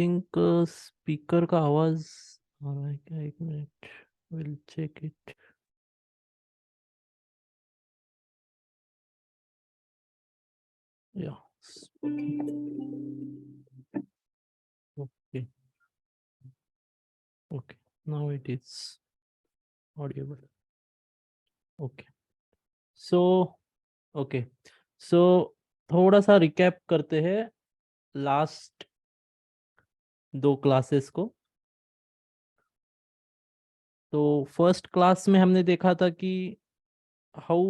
Think speaker का आवाज आ रहा है क्या? एक मिनट, विल चेक इट। या okay, okay, now it is audible. Okay, so okay, so थोड़ा सा रिकैप करते हैं लास्ट दो क्लासेस को। तो फर्स्ट क्लास में हमने देखा था कि how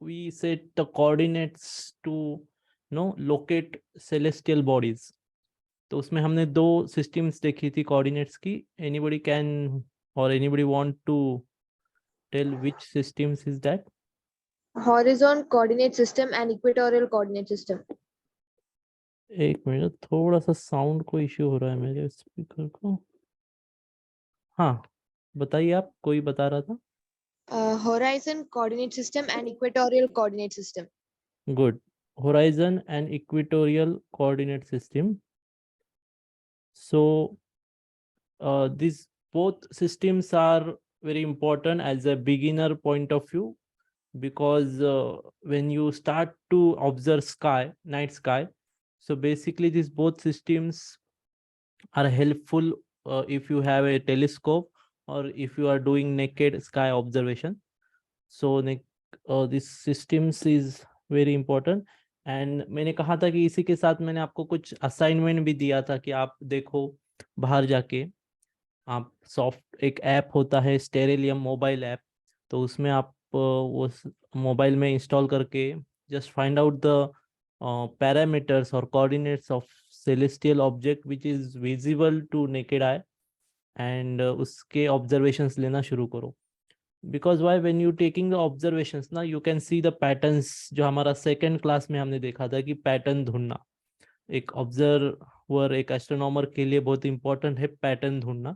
we set the coordinates to locate celestial bodies. तो उसमें हमने दो सिस्टम्स देखी थी कोऑर्डिनेट्स की। एनीबॉडी कैन और anybody want to tell which systems is that? Horizon coordinate system and equatorial coordinate system. एक मिनट, थोड़ा सा साउंड को इश्यू हो रहा है मेरे स्पीकर को। हाँ, बताइए, आप कोई बता रहा था। Horizon coordinate system and equatorial coordinate system. Good, horizon and equatorial coordinate system. So these both systems are very important as a beginner point of view, because when you start to observe night sky, so basically these both systems are helpful if you have a telescope or if you are doing naked sky observation. So this systems is very important. And मैंने कहा था कि इसी के साथ मैंने आपको कुछ असाइनमेंट भी दिया था कि आप देखो बाहर जाके। आप सॉफ्ट एक ऐप होता है स्टेरिलियम मोबाइल ऐप, तो उसमें आप वो मोबाइल में इंस्टॉल करके just find out the parameters और coordinates of celestial object which is visible to naked eye, and उसके ऑब्जर्वेशंस लेना शुरू करो। Because why when you taking the observations ना, you can see the patterns, जो हमारा सेकेंड क्लास में हमने देखा था कि पैटर्न ढूंढना एक ऑब्जर्वर, एक एस्ट्रोनॉमर के लिए बहुत इंपॉर्टेंट है पैटर्न ढूंढना।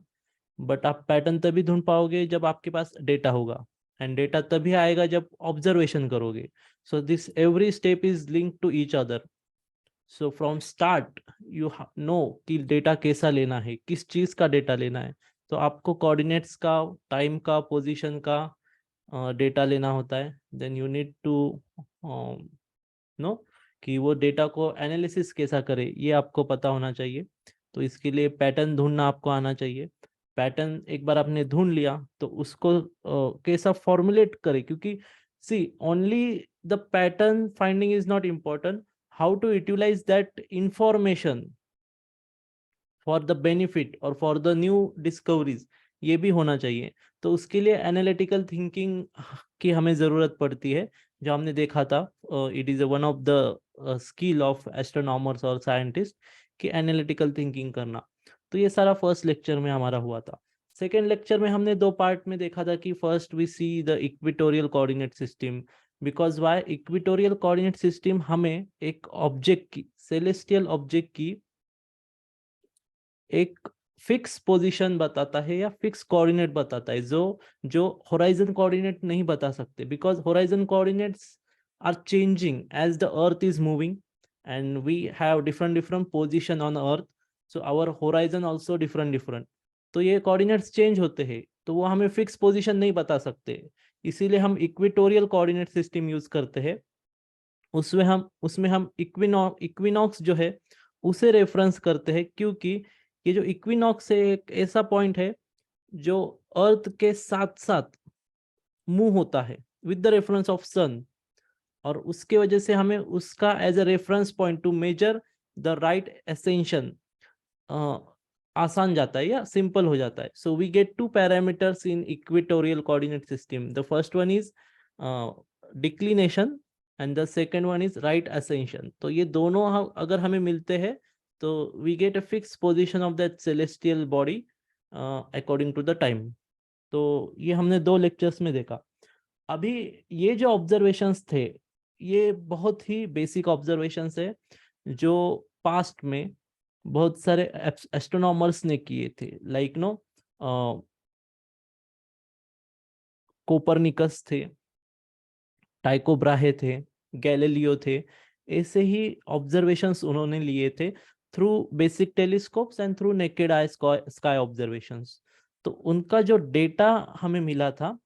बट आप पैटर्न तभी ढूंढ पाओगे जब आपके पास डेटा होगा, एंड डेटा तभी आएगा जब ऑब्जर्वेशन करोगे। So this every step is link to each other. So from start you know कि डेटा कैसा लेना है, किस चीज का डेटा लेना है। तो आपको कोऑर्डिनेट्स का, टाइम का, पोजीशन का डेटा लेना होता है। Then you need to know कि वो डेटा को एनालिसिस कैसा करे, ये आपको पता होना चाहिए। तो इसके लिए पैटर्न ढूंढना आपको आना चाहिए। पैटर्न एक बार आपने ढूंढ लिया तो उसको कैसा फॉर्मुलेट करे, क्योंकि see only the pattern finding is not important, how to utilize that information for the benefit और फॉर द न्यू डिस्कवरीज, ये भी होना चाहिए। तो उसके लिए एनालिटिकल थिंकिंग की हमें ज़रूरत पड़ती है, जो हमने देखा था। It is one of the skill of astronomers और साइंटिस्ट कि एनालिटिकल थिंकिंग करना। तो ये सारा फर्स्ट लेक्चर में हमारा हुआ था। सेकेंड लेक्चर में हमने दो पार्ट में देखा था कि first we see the equatorial coordinate system. Because why equatorial coordinate system हमें एक ऑब्जेक्ट की, सेलेस्टियल ऑब्जेक्ट की एक फिक्स पोजीशन बताता है या फिक्स कोऑर्डिनेट बताता है, जो जो होराइजन कोऑर्डिनेट नहीं बता सकते। Because horizon coordinates are changing as the earth is moving, and we have different different position on earth, so our horizon also different different. तो ये कोऑर्डिनेट्स चेंज होते हैं, तो वो हमें फिक्स पोजीशन नहीं बता सकते। इसीलिए हम इक्वेटोरियल कोऑर्डिनेट सिस्टम यूज करते हैं। उसमें हम इक्विनॉक्स जो है उसे रेफरेंस करते हैं, क्योंकि ये जो इक्विनॉक्स है एक ऐसा पॉइंट है जो अर्थ के साथ साथ मूव होता है with the reference of sun, और उसके वजह से हमें उसका as a reference point to measure the right ascension आसान जाता है या सिंपल हो जाता है। So we get two parameters in equatorial coordinate system. The first one is declination and the second one is right ascension. तो ये दोनों अगर हमें मिलते हैं तो we get a fix position of that celestial body according to the time. तो ये हमने दो लेक्चर्स में देखा। अभी ये जो ऑब्जर्वेशंस थे, ये बहुत ही बेसिक ऑब्जर्वेशंस है जो पास्ट में बहुत सारे एस्ट्रोनॉमर्स ने किए थे। लाइक नो कोपरनिकस थे, टाइको ब्राहे थे, गैलीलियो थे। ऐसे ही ऑब्जर्वेशंस उन्होंने लिए थे। Through basic telescopes and through naked eye sky observations. तो उनका जो डेटा हमें मिला था,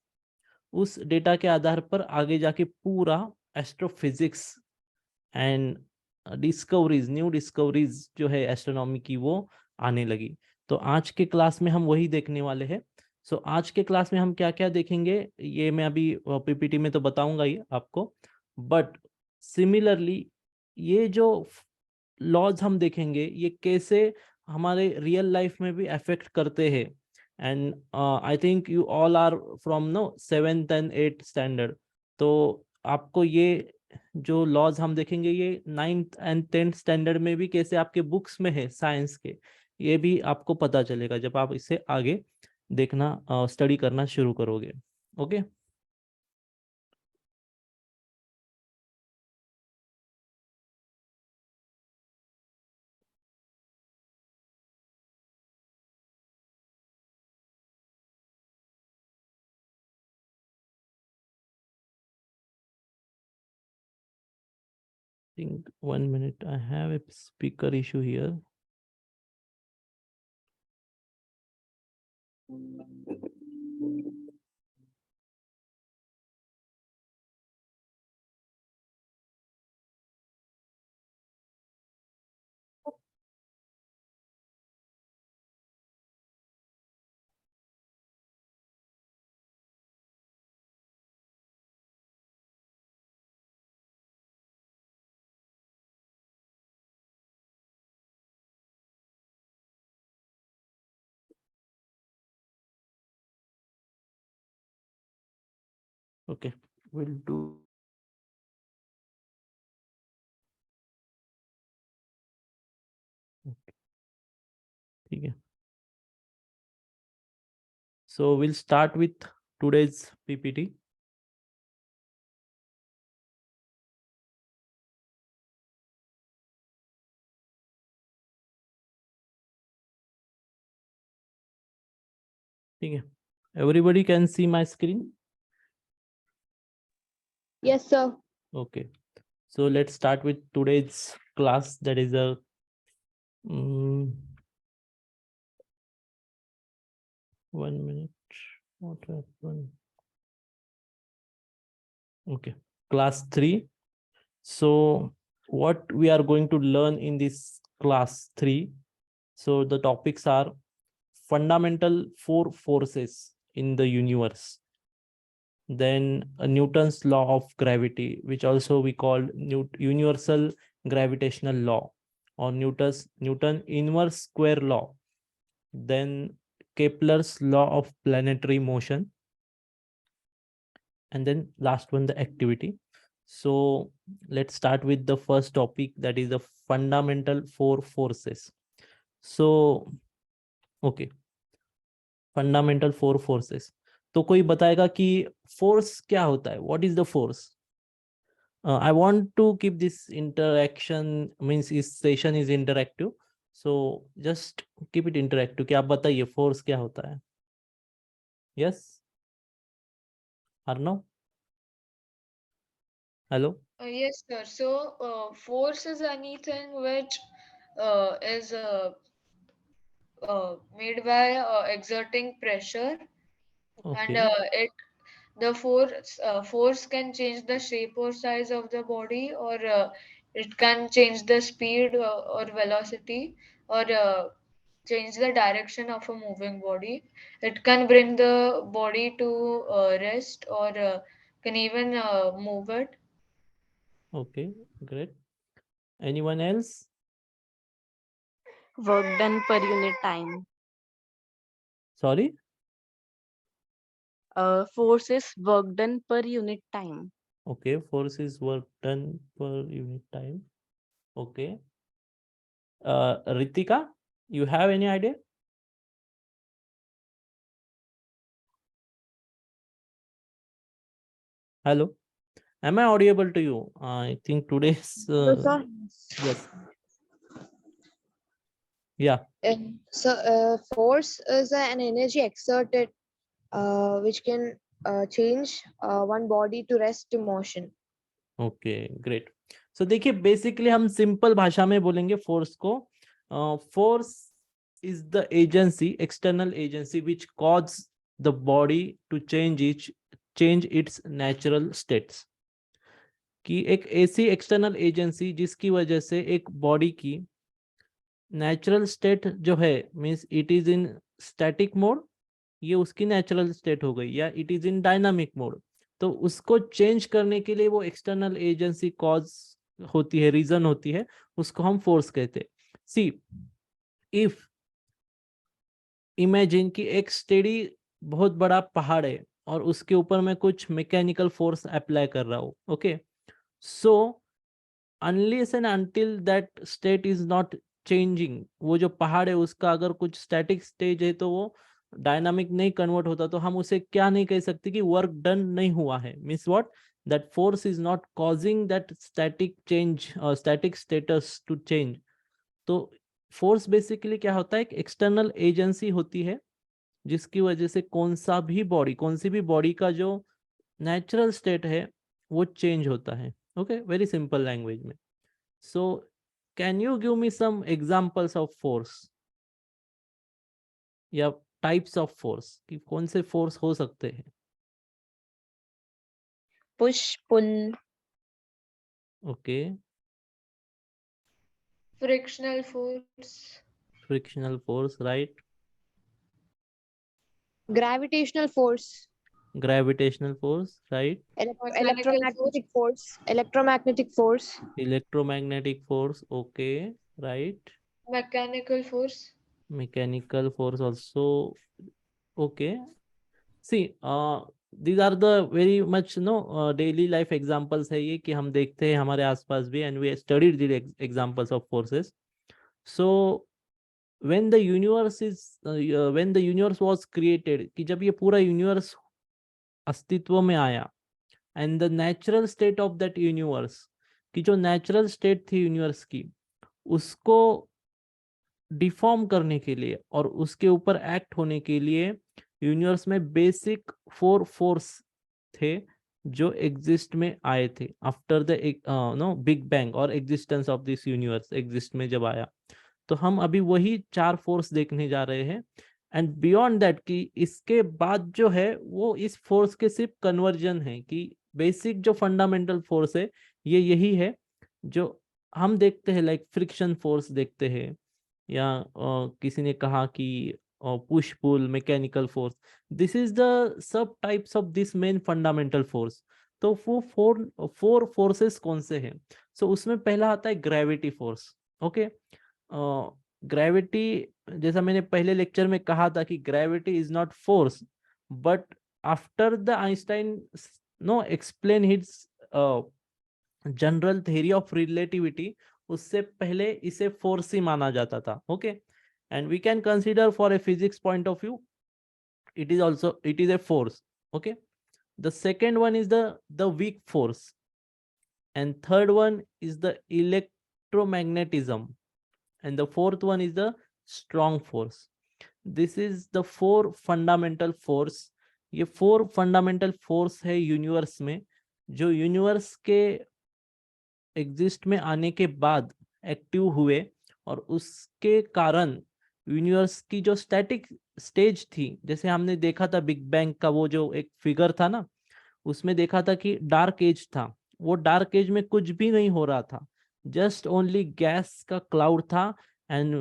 उस डेटा के आधार पर आगे जाके पूरा astrophysics and discoveries, new discoveries जो है एस्ट्रोनॉमी की, वो आने लगी। तो आज के क्लास में हम वही देखने वाले हैं। सो आज के क्लास में हम क्या क्या देखेंगे, ये मैं अभी पीपीटी में तो बताऊंगा ही आपको, बट सिमिलरली ये जो लॉज हम देखेंगे ये कैसे हमारे रियल लाइफ में भी अफेक्ट करते हैं। And I think you all are from no 7th and 8th standard, तो आपको ये जो लॉज हम देखेंगे ये 9th एंड 10th स्टैंडर्ड में भी कैसे आपके बुक्स में है साइंस के, ये भी आपको पता चलेगा जब आप इसे आगे देखना, स्टडी करना शुरू करोगे। Okay think 1 minute, I have a speaker issue here. Okay, we'll do. Okay, ठीक है। So we'll start with today's PPT. ठीक है, everybody can see my screen. Yes, sir. Okay, so let's start with today's class, that is a 1 minute. What happened? Okay, class 3. So what we are going to learn in this class 3, so the topics are fundamental 4 forces in the universe, then Newton's law of gravity, which also we call universal gravitational law, or Newton inverse square law, then Kepler's law of planetary motion, and then last one, the activity. So let's start with the first topic, that is the fundamental 4 forces. So okay, fundamental 4 forces. तो कोई बताएगा कि force क्या होता है, what is the force? I want to keep this interaction, means इस session is interactive, so just keep it interactive कि आप बताइए फोर्स क्या होता है। यस और no? Hello? Yes, sir. So, force is anything which is made by exerting pressure, okay and the force can change the shape or size of the body, or it can change the speed or velocity, or change the direction of a moving body. It can bring the body to rest, or can even move it. Okay great, anyone else? Work done per unit time. Sorry? Force is work done per unit time. Okay, force is work done per unit time. Okay, Ritika, you have any idea? Hello, am I audible to you? I think today's Yes, sir. yes, yeah, So, force is an energy exerted which can change one body to rest to motion. okay, great. So देखिए, basically हम simple भाषा में बोलेंगे force को, Force is the agency, external agency, which causes the body to change its natural states. कि एक ऐसी external agency जिसकी वजह से एक बॉडी की नेचुरल स्टेट जो है, means it is in static mode, ये उसकी नेचुरल स्टेट हो गई, या it is in dynamic mode, तो उसको चेंज करने के लिए वो एक्सटर्नल एजेंसी कॉज होती है, रीजन होती है, उसको हम फोर्स कहते हैं. सी, इफ इमेजिन कि एक स्टेडी बहुत बड़ा पहाड़ है और उसके ऊपर मैं कुछ मैकेनिकल फोर्स अप्लाई कर रहा हूँ. Okay, so unless and until that state is not changing, वो जो पहाड़ है उसका अगर कुछ स्टैटिक स्टेज है तो वो डायनामिक नहीं कन्वर्ट होता, तो हम उसे क्या नहीं कह सकते कि वर्क डन नहीं हुआ है. Means what, that force is not causing that static change, static status to change. तो फोर्स बेसिकली क्या होता है, एक एक्सटर्नल एजेंसी होती है जिसकी वजह से कौन सी भी बॉडी का जो नेचुरल स्टेट है वो चेंज होता है. ओके, वेरी सिंपल लैंग्वेज में. So can you give me some examples of force या टाइप्स ऑफ फोर्स, कि कौन से फोर्स हो सकते हैं? push, pull, okay, Frictional force. Frictional force, right. gravitational force, gravitational force, right. Mechanical force. electromagnetic force, electromagnetic force, okay, right. Mechanical force. Mechanical force also, okay. See, these are the very much daily life examples है ये, कि हम देखते हैं हमारे आसपास भी, and we studied the examples of forces. So when the universe when the universe was created, कि जब ये पूरा यूनिवर्स अस्तित्व में आया, and the natural state of that universe, कि जो नेचुरल स्टेट थी यूनिवर्स की, उसको डिफॉर्म करने के लिए और उसके ऊपर एक्ट होने के लिए यूनिवर्स में बेसिक 4 फोर्स थे जो एग्जिस्ट में आए थे आफ्टर द बिग बैंग और existence of this universe exist में जब आया. तो हम अभी वही 4 फोर्स देखने जा रहे हैं. एंड बियॉन्ड दैट, कि इसके बाद जो है वो इस फोर्स के सिर्फ कन्वर्जन है, कि बेसिक जो फंडामेंटल फोर्स है ये यही है जो हम देखते हैं, लाइक फ्रिक्शन फोर्स देखते हैं, या किसी ने कहा कि push pull, mechanical force. This is the sub types of this main fundamental force. तो वो फोर फोर्सेस कौन से हैं? सो उसमें पहला आता है ग्रेविटी फोर्स. ओके, ग्रेविटी, जैसा मैंने पहले लेक्चर में कहा था कि gravity is not force, but after the Einstein explain his general theory of relativity, उससे पहले इसे फोर्स ही माना जाता था. Okay, and we can consider for a physics point of view it is a force. Okay, the second one is the weak force, and third one is the electromagnetism, and the fourth one is the strong force. This is the 4 fundamental force. ये 4 fundamental force है universe में, जो universe के exist में आने के बाद active हुए, और उसके कारण यूनिवर्स की जो स्टैटिक स्टेज थी, जैसे हमने देखा था बिग बैंग का वो जो एक फिगर था ना, उसमें देखा था कि डार्क एज था. वो डार्क एज में कुछ भी नहीं हो रहा था, जस्ट ओनली गैस का क्लाउड था. एंड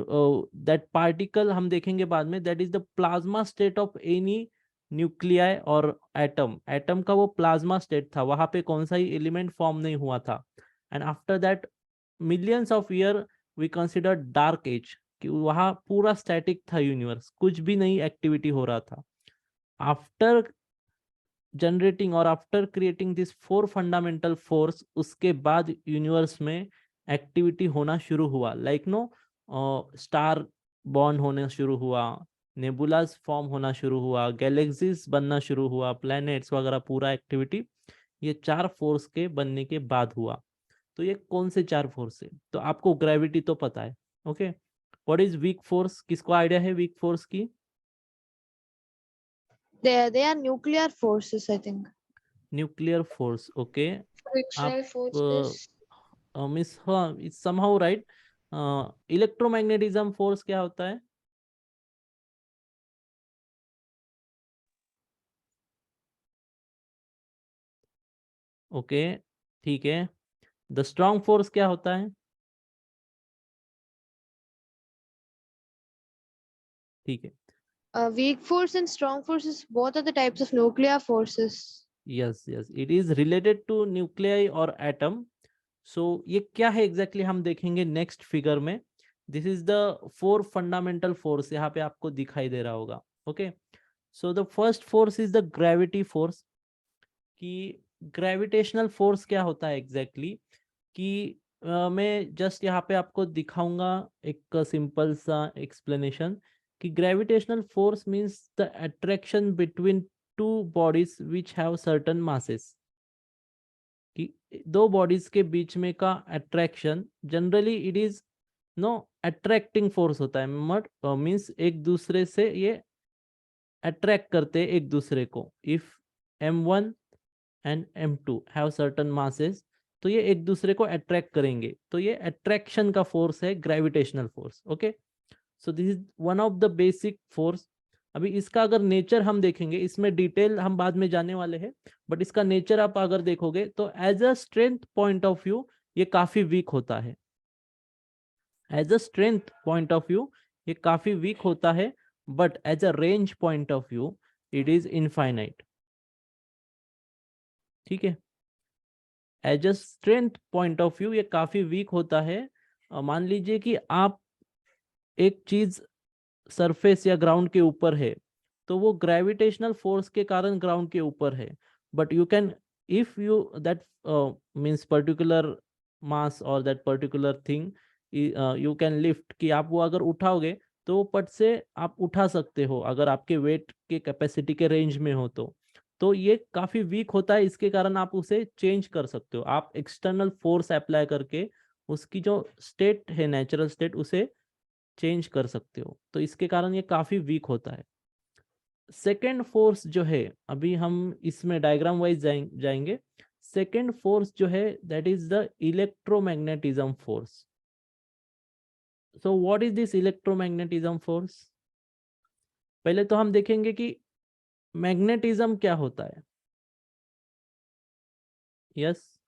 दैट पार्टिकल हम देखेंगे बाद में, that is the plasma state of any nuclei और एटम. एटम का वो प्लाज्मा स्टेट था, वहां पे कौन सा ही एलिमेंट फॉर्म नहीं हुआ था. And after that millions of year we consider dark age, कि वहां पूरा स्टैटिक था यूनिवर्स, कुछ भी नई एक्टिविटी हो रहा था. आफ्टर जनरेटिंग और after creating this 4 fundamental force, उसके बाद यूनिवर्स में एक्टिविटी होना शुरू हुआ. लाइक स्टार बॉर्न होना शुरू हुआ, नेबुलास फॉर्म होना शुरू हुआ, गैलेक्सीज बनना शुरू हुआ, प्लैनेट्स वगैरह, पूरा एक्टिविटी ये 4 फोर्स के बनने के बाद हुआ. तो ये कौन से 4 फोर्स है? तो आपको ग्रेविटी तो पता है. Okay, what is weak force? किसको आइडिया है वीक फोर्स की? they are nuclear forces, I think. Nuclear force. Okay, Frictional आप forces. मिस, हाँ, it's somehow right. Electromagnetism force क्या होता है? ओके, ठीक है। द स्ट्रॉन्ग फोर्स क्या होता है? ठीक है। Weak force and strong forces both are the types of nuclear forces. Yes yes, it is related two nuclei और एटम। सो ये क्या है एग्जैक्टली हम देखेंगे नेक्स्ट फिगर में। This is the 4 fundamental force, यहाँ पे आपको दिखाई दे रहा होगा। Okay, so the first force is the gravity force. कि ग्रेविटेशनल फोर्स क्या होता है एग्जैक्टली कि मैं जस्ट यहाँ पे आपको दिखाऊंगा एक सिंपल सा एक्सप्लेनेशन कि gravitational force means the attraction between two bodies which have certain masses. कि दो बॉडीज के बीच में का attraction generally it is no attracting force होता है, मट मींस एक दूसरे से ये अट्रैक्ट करते हैं एक दूसरे को। If m1 and m2 have certain masses, तो ये एक दूसरे को अट्रैक्ट करेंगे, तो ये अट्रैक्शन का फोर्स है gravitational force. Okay, so this is one of the basic force. अभी इसका अगर नेचर हम देखेंगे, इसमें डिटेल हम बाद में जाने वाले हैं, बट इसका नेचर आप अगर देखोगे तो as a strength point of view ये काफी वीक होता है। As a strength point of view ये काफी वीक होता है, but as a range point of view it is infinite. ठीक है, as a strength point of view ये काफी वीक होता है। मान लीजिए कि आप एक चीज सरफेस या ग्राउंड के ऊपर है, तो वो ग्रेविटेशनल फोर्स के कारण ग्राउंड के ऊपर है, but you can if you that means particular mass और that particular thing you can lift, कि आप वो अगर उठाओगे तो वो पट से आप उठा सकते हो अगर आपके वेट के कैपेसिटी के रेंज में हो तो ये काफी वीक होता है। इसके कारण आप उसे चेंज कर सकते हो, आप एक्सटर्नल फोर्स अप्लाई करके उसकी जो स्टेट है नेचुरल स्टेट उसे चेंज कर सकते हो, तो इसके कारण ये काफी वीक होता है। सेकेंड फोर्स जो है, अभी हम इसमें डायग्राम वाइज जाएंगे। सेकेंड फोर्स जो है that is the electromagnetism force. So what is this electromagnetism force? पहले तो हम देखेंगे कि मैग्नेटिज्म क्या होता है। यस,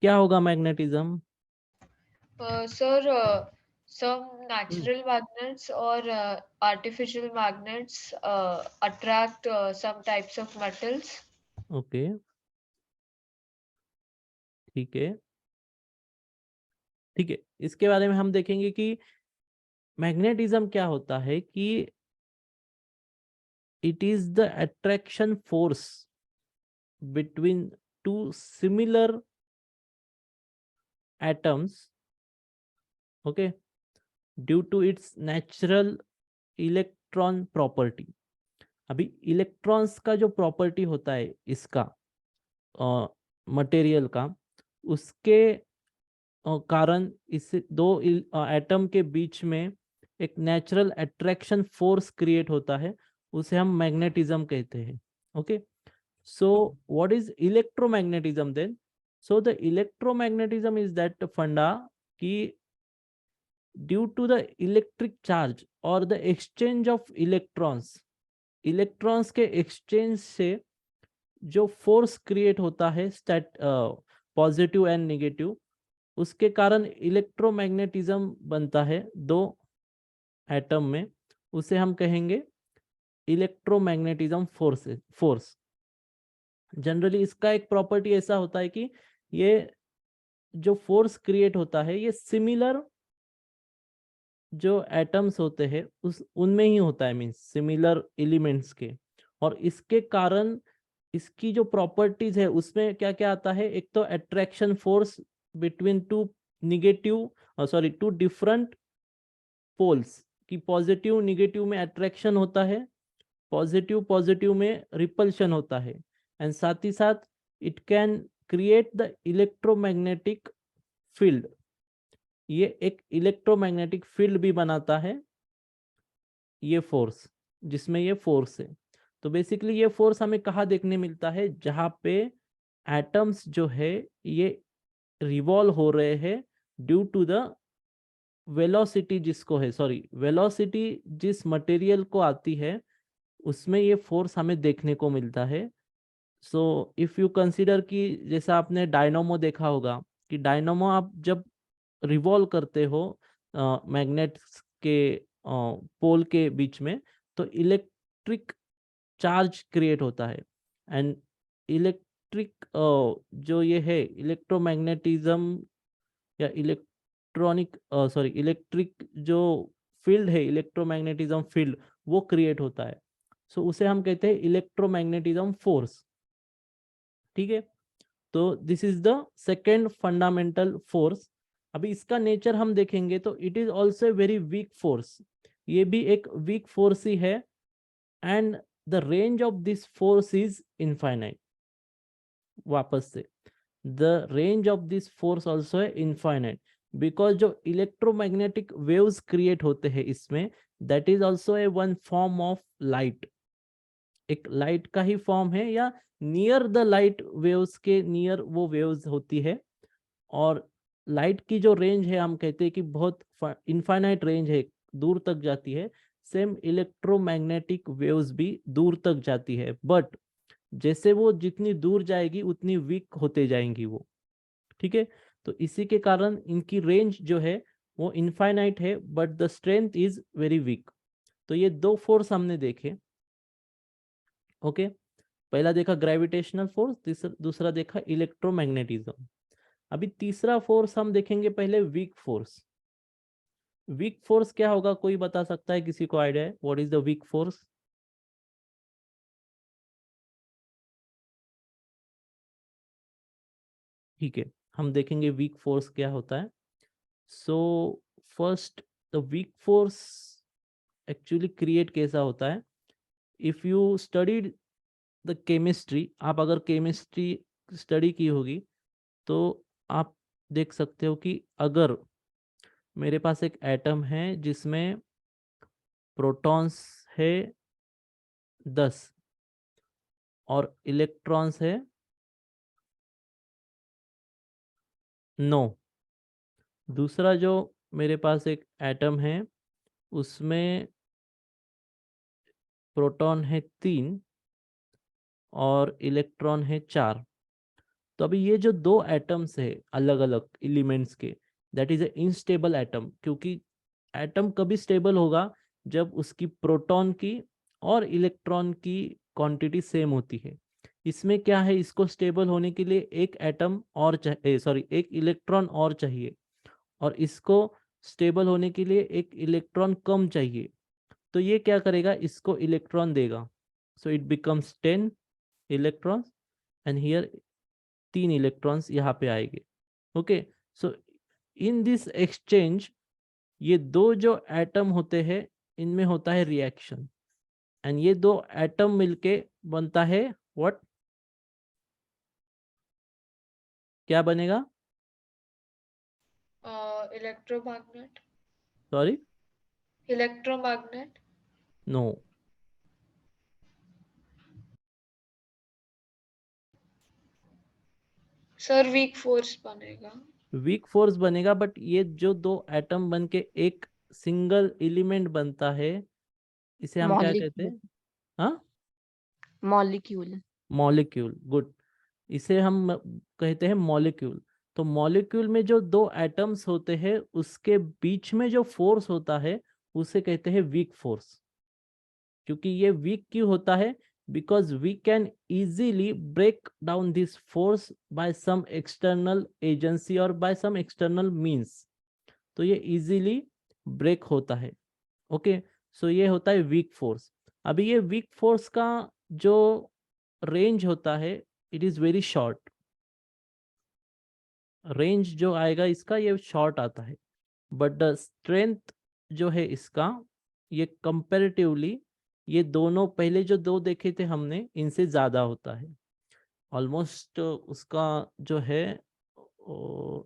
क्या होगा magnetism? Sir, some natural magnets or artificial magnets attract some types of metals. Okay, ठीक है, ठीक है। इसके बारे में हम देखेंगे कि मैग्नेटिज्म क्या होता है कि it is the attraction force between two similar atoms, okay, due to its natural electron property। अभी इलेक्ट्रॉन्स का जो प्रॉपर्टी होता है इसका मटेरियल का, उसके कारण इस दो एटम के बीच में एक नेचुरल अट्रैक्शन फोर्स क्रिएट होता है, उसे हम मैग्नेटिज्म कहते हैं। Okay, so what is electromagnetism then? So the electromagnetism is that funda ki due to the electric charge or the exchange of electrons के exchange से जो फोर्स क्रिएट होता है स्टेट पॉजिटिव एंड नेगेटिव, उसके कारण electromagnetism बनता है दो एटम में, उसे हम कहेंगे इलेक्ट्रोमैग्नेटिज्म फोर्स। जनरली इसका एक प्रॉपर्टी ऐसा होता है कि ये जो फोर्स क्रिएट होता है ये सिमिलर जो एटम्स होते हैं उस उनमें ही होता है, मींस सिमिलर एलिमेंट्स के। और इसके कारण इसकी जो प्रॉपर्टीज है उसमें क्या क्या आता है, एक तो attraction force between two different poles, कि पॉजिटिव निगेटिव में अट्रैक्शन होता है, पॉजिटिव पॉजिटिव में रिपल्शन होता है, एंड साथ ही साथ it can create the electromagnetic field. ये एक इलेक्ट्रोमैग्नेटिक फील्ड भी बनाता है ये फोर्स, जिसमें ये फोर्स है। तो बेसिकली ये फोर्स हमें कहाँ देखने मिलता है, जहाँ पे एटम्स जो है ये रिवॉल्व हो रहे हैं ड्यू टू द वेलोसिटी जिसको है, सॉरी, वेलोसिटी जिस मटेरियल को आती है उसमें ये फोर्स हमें देखने को मिलता है। सो इफ यू कंसीडर कि जैसा आपने डायनामो देखा होगा कि डायनामो आप जब रिवॉल्व करते हो मैग्नेट्स के पोल के बीच में, तो इलेक्ट्रिक चार्ज क्रिएट होता है। एंड इलेक्ट्रिक जो ये है इलेक्ट्रोमैग्नेटिज्म या इलेक्ट्रॉनिक सॉरी इलेक्ट्रिक जो फील्ड है, इलेक्ट्रोमैग्नेटिज्म फील्ड, वो क्रिएट होता है। सो उसे हम कहते हैं इलेक्ट्रोमैग्नेटिज्म फोर्स। ठीक है, तो this is the second fundamental force. अभी इसका नेचर हम देखेंगे तो it is also a very weak force, ये भी एक वीक फोर्स ही है। And the range of this force is infinite. वापस से, the range of this force also है इनफाइनाइट, बिकॉज जो इलेक्ट्रोमैग्नेटिक वेव्स क्रिएट होते हैं इसमें, that is also A one form of light, एक लाइट का ही फॉर्म है, या नियर द लाइट वेव्स के नियर वो वेव्स होती है। और लाइट की जो रेंज है हम कहते हैं कि बहुत इनफाइनाइट रेंज है, दूर तक जाती है। सेम इलेक्ट्रोमैग्नेटिक वेव्स भी दूर तक जाती है, बट जैसे वो जितनी दूर जाएगी उतनी वीक होते जाएंगी वो। ठीक है, तो इसी के कारण इनकी रेंज जो है वो इनफाइनाइट है, but the strength is very week. तो ये दो फोर्स हमने देखे। ओके, पहला देखा ग्रेविटेशनल फोर्स, दूसरा देखा इलेक्ट्रोमैग्नेटिज्म। अभी तीसरा फोर्स हम देखेंगे पहले वीक फोर्स। वीक फोर्स क्या होगा, कोई बता सकता है, किसी को आइडिया है what is the weak force? ठीक है, हम देखेंगे वीक फोर्स क्या होता है। So first, the weak force actually create कैसा होता है। If you studied the chemistry, आप अगर केमिस्ट्री स्टडी की होगी तो आप देख सकते हो कि अगर मेरे पास एक एटम है जिसमें प्रोटॉन्स है 10 और इलेक्ट्रॉन्स है 9, दूसरा जो मेरे पास एक एटम है उसमें प्रोटॉन है 3 और इलेक्ट्रॉन है 4। तो अभी ये जो दो एटम्स है अलग अलग एलिमेंट्स के, that is A instable atom, क्योंकि एटम कभी स्टेबल होगा जब उसकी प्रोटॉन की और इलेक्ट्रॉन की क्वांटिटी सेम होती है। इसमें क्या है, इसको स्टेबल होने के लिए एक एटम और चाहिए, सॉरी एक इलेक्ट्रॉन और चाहिए, और इसको स्टेबल होने के लिए एक इलेक्ट्रॉन कम चाहिए। तो ये क्या करेगा, इसको इलेक्ट्रॉन देगा। So it becomes 10 electrons and here 3 electrons यहाँ पे आएंगे। Okay, so in this exchange ये दो जो एटम होते हैं इनमें होता है रिएक्शन, एंड ये दो एटम मिलके बनता है व्हाट, क्या बनेगा? Electromagnet. Sorry, electromagnet. No, sir weak force बनेगा। वीक फोर्स बनेगा, बट ये जो दो एटम बन के एक सिंगल एलिमेंट बनता है, इसे हम क्या कहते हैं? हाँ, मॉलिक्यूल। मॉलिक्यूल, गुड, इसे हम कहते हैं मॉलिक्यूल। तो मॉलिक्यूल में जो दो एटम्स होते हैं उसके बीच में जो फोर्स होता है उसे कहते हैं वीक फोर्स। क्योंकि ये वीक क्यों होता है, because we can easily break down this force by some external agency और बाय सम एक्सटर्नल मीन्स। तो ये इजीली ब्रेक होता है। ओके, सो ये होता है वीक फोर्स। अभी ये वीक फोर्स का जो रेंज होता है it is very short, range जो आएगा इसका ये शॉर्ट आता है, बट द स्ट्रेंथ जो है इसका ये कंपैरेटिवली ये दोनों पहले जो दो देखे थे हमने इनसे ज़्यादा होता है। ऑलमोस्ट उसका जो है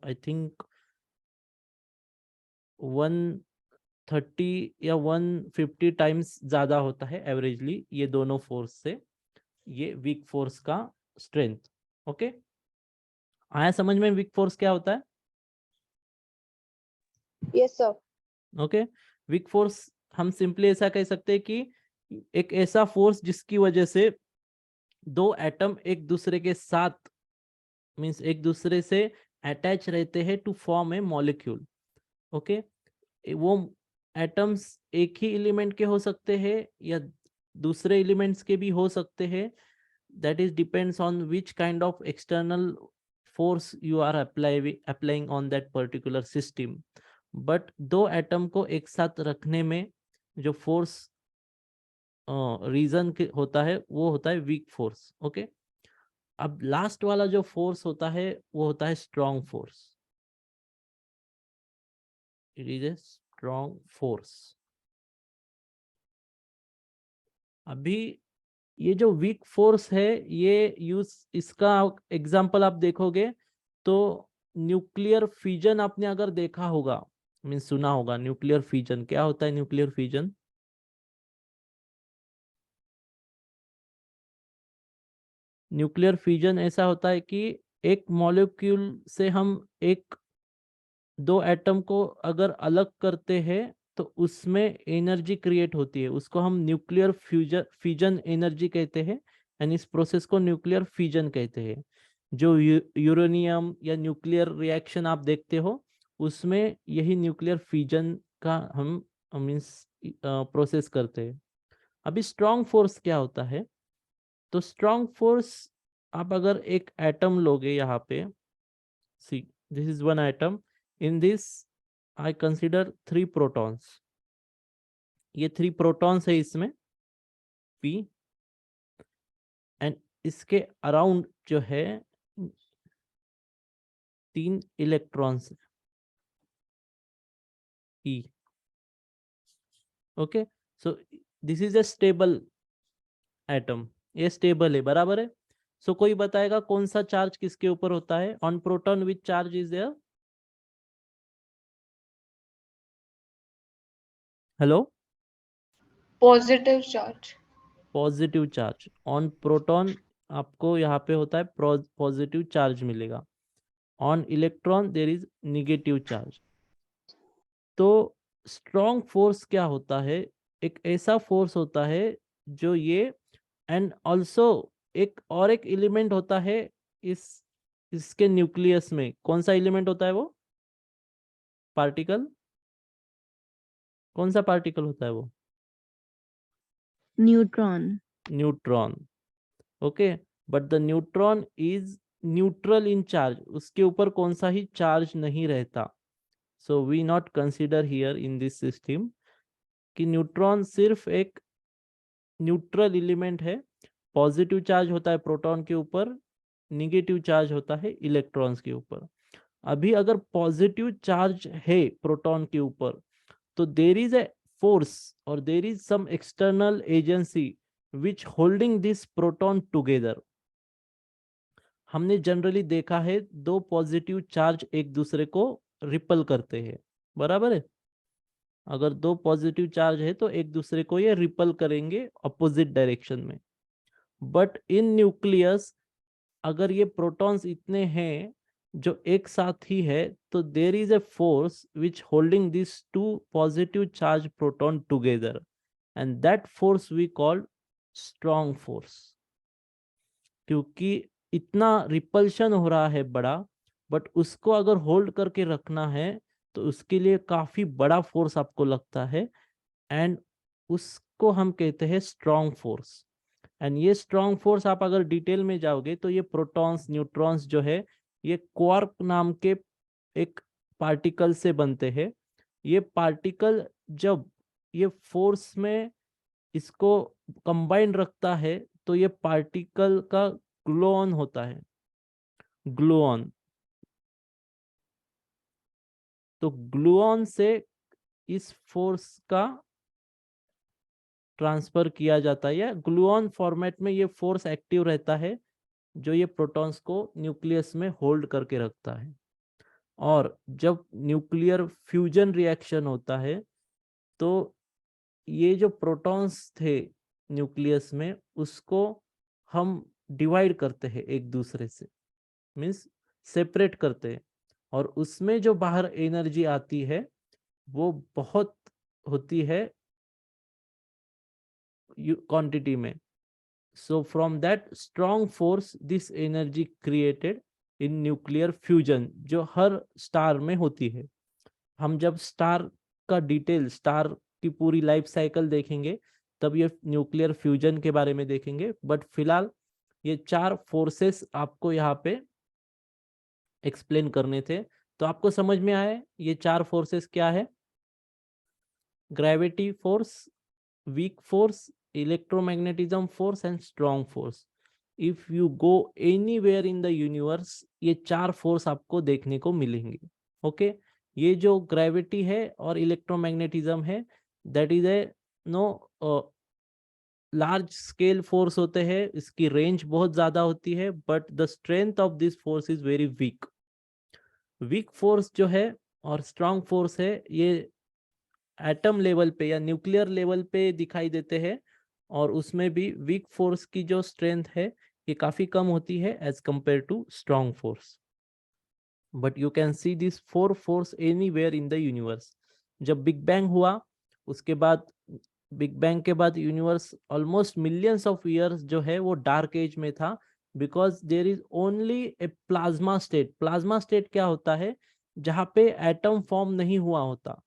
आई थिंक 130 या 150 टाइम्स ज़्यादा होता है एवरेजली ये दोनों फोर्स से, ये वीक फोर्स का स्ट्रेंथ। ओके, आया समझ में वीक फोर्स क्या होता है? Yes, sir. Okay, weak force हम सिंपली ऐसा कह सकते हैं कि एक ऐसा फोर्स जिसकी वजह से दो एटम एक दूसरे के साथ मीन्स एक दूसरे से अटैच रहते हैं to form a molecule. Okay, वो एटम्स एक ही एलिमेंट के हो सकते हैं या दूसरे एलिमेंट्स के भी हो सकते हैं। That is depends on which kind of external force you are applying on that particular system. But दो एटम को एक साथ रखने में जो फोर्स रीजन होता है वो होता है वीक फोर्स। ओके, अब लास्ट वाला जो फोर्स होता है वो होता है strong force. It is a strong force. अभी ये जो वीक फोर्स है ये यूज इसका एग्जांपल आप देखोगे तो न्यूक्लियर फिजन आपने अगर देखा होगा मीन सुना होगा, न्यूक्लियर फिजन क्या होता है? न्यूक्लियर फिजन न्यूक्लियर फिजन ऐसा होता है कि एक मॉलिक्यूल से हम एक दो एटम को अगर अलग करते हैं तो उसमें एनर्जी क्रिएट होती है, उसको हम न्यूक्लियर फिजन एनर्जी कहते हैं। एंड इस प्रोसेस को न्यूक्लियर फिजन कहते हैं। जो यूरेनियम या न्यूक्लियर रिएक्शन आप देखते हो उसमें यही न्यूक्लियर फिजन का हम मीन्स प्रोसेस करते हैं। अभी स्ट्रॉन्ग फोर्स क्या होता है? तो स्ट्रॉन्ग फोर्स आप अगर एक एटम लोगे यहाँ पे, see this is one atom, in this I consider 3 protons। ये 3 protons है इसमें p एंड इसके अराउंड जो है 3 electrons e। Okay, so this is a stable atom, ये स्टेबल है, बराबर है। सो कोई बताएगा कौन सा चार्ज किसके ऊपर होता है? On proton which charge is there? Hello, Positive charge. Positive charge on proton आपको यहाँ पे होता है पॉजिटिव चार्ज मिलेगा। On electron there is negative charge. तो स्ट्रॉन्ग फोर्स क्या होता है? एक ऐसा फोर्स होता है जो ये एंड ऑल्सो एक एलिमेंट होता है इस इसके न्यूक्लियस में। कौन सा एलिमेंट होता है वो? पार्टिकल, कौन सा पार्टिकल होता है वो? Neutron. Neutron. Okay, but the neutron is neutral in charge, उसके ऊपर कौन सा ही चार्ज नहीं रहता। So we not consider here in this system कि न्यूट्रॉन सिर्फ एक न्यूट्रल एलिमेंट है। पॉजिटिव चार्ज होता है प्रोटॉन के ऊपर, निगेटिव चार्ज होता है इलेक्ट्रॉन्स के ऊपर। अभी अगर पॉजिटिव चार्ज है प्रोटॉन के ऊपर तो देर इज ए फोर्स और there is some external agency which holding this proton together. हमने जनरली देखा है दो पॉजिटिव चार्ज एक दूसरे को रिपल करते हैं, बराबर है। अगर दो पॉजिटिव चार्ज है तो एक दूसरे को ये रिपल करेंगे अपोजिट डायरेक्शन में। बट इन न्यूक्लियस अगर ये प्रोटॉन्स इतने हैं जो एक साथ ही है तो there is a force which holding this two positive charge proton together and that force we called strong force. क्योंकि इतना रिपल्शन हो रहा है बड़ा, बट उसको अगर होल्ड करके रखना है तो उसके लिए काफी बड़ा फोर्स आपको लगता है एंड उसको हम कहते हैं स्ट्रॉन्ग फोर्स। एंड ये स्ट्रॉन्ग फोर्स आप अगर डिटेल में जाओगे तो ये प्रोटॉन्स न्यूट्रॉन्स जो है ये क्वार्क नाम के एक पार्टिकल से बनते हैं। ये पार्टिकल जब ये फोर्स में इसको कंबाइन रखता है तो ये पार्टिकल का ग्लूऑन होता है, ग्लूऑन। तो ग्लूऑन से इस फोर्स का ट्रांसफर किया जाता है या ग्लूऑन फॉर्मेट में ये फोर्स एक्टिव रहता है जो ये प्रोटॉन्स को न्यूक्लियस में होल्ड करके रखता है। और जब न्यूक्लियर फ्यूजन रिएक्शन होता है तो ये जो प्रोटॉन्स थे न्यूक्लियस में उसको हम डिवाइड करते हैं एक दूसरे से। मीन्स सेपरेट करते हैं, और उसमें जो बाहर एनर्जी आती है वो बहुत होती है क्वांटिटी में. So from that strong force, this energy created in nuclear fusion, जो हर स्टार में होती है. हम जब स्टार का डिटेल, स्टार की पूरी लाइफ साइकिल देखेंगे तब ये न्यूक्लियर फ्यूजन के बारे में देखेंगे. बट फिलहाल ये 4 फोर्सेस आपको यहाँ पे एक्सप्लेन करने थे. तो आपको समझ में आया ये 4 फोर्सेस क्या है? Gravity force, weak force, electromagnetism force and strong force. If you go anywhere in the universe, ये 4 फोर्स आपको देखने को मिलेंगे. ओके, ये जो ग्रेविटी है और इलेक्ट्रोमैग्नेटिज्म है, that is a no large scale force होते हैं, इसकी रेंज बहुत ज्यादा होती है, but the strength of this force is very weak. Weak force जो है और स्ट्रांग फोर्स है, ये एटम लेवल पे या न्यूक्लियर लेवल पे दिखाई देते हैं, और उसमें भी वीक फोर्स की जो स्ट्रेंथ है ये काफी कम होती है as compare to strong force. But you can see this 4 force anywhere in the universe. जब बिग बैंग हुआ, उसके बाद बिग बैंग के बाद universe almost millions of years जो है वो डार्क एज में था, because there is only a plasma state. Plasma state क्या होता है? जहाँ पे एटम फॉर्म नहीं हुआ होता,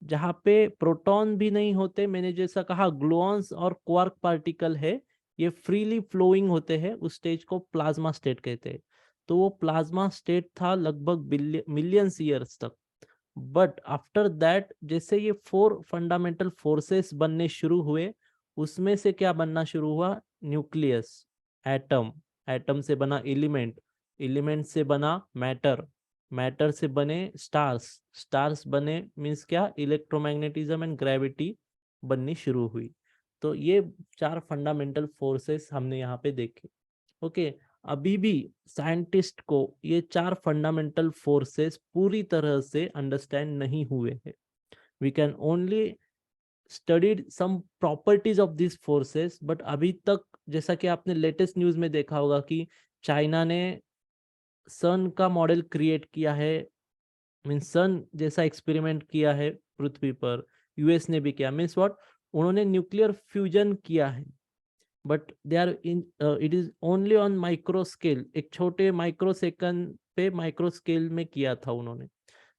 जहाँ पे प्रोटॉन भी नहीं होते. मैंने जैसा कहा ग्लूऑन्स और क्वार्क पार्टिकल है, ये फ्रीली फ्लोइंग होते हैं, उस स्टेज को प्लाज्मा स्टेट कहते हैं. तो वो प्लाज्मा स्टेट था लगभग मिलियंस ईयर्स तक. बट आफ्टर दैट जैसे ये 4 फंडामेंटल फोर्सेस बनने शुरू हुए, उसमें से क्या बनना शुरू हुआ? न्यूक्लियस, एटम, एटम से बना एलिमेंट, एलिमेंट से बना मैटर, मैटर से बने स्टार्स, स्टार्स बने मीन्स क्या? इलेक्ट्रोमैग्नेटिज्म एंड ग्रेविटी बननी शुरू हुई. तो ये 4 फंडामेंटल फोर्सेस हमने यहाँ पे देखे. ओके, अभी भी साइंटिस्ट को ये 4 फंडामेंटल फोर्सेस पूरी तरह से अंडरस्टैंड नहीं हुए हैं. We can only studied some properties of this forces, but अभी तक जैसा कि आपने लेटेस्ट न्यूज में देखा होगा कि चाइना ने सन का मॉडल क्रिएट किया है, मीन्स सन जैसा एक्सपेरिमेंट किया है पृथ्वी पर. यूएस ने भी किया, मीन्स व्हाट? उन्होंने न्यूक्लियर फ्यूजन किया है, but they are in it is only on micro scale. एक छोटे माइक्रो सेकंड पे माइक्रो स्केल में किया था उन्होंने.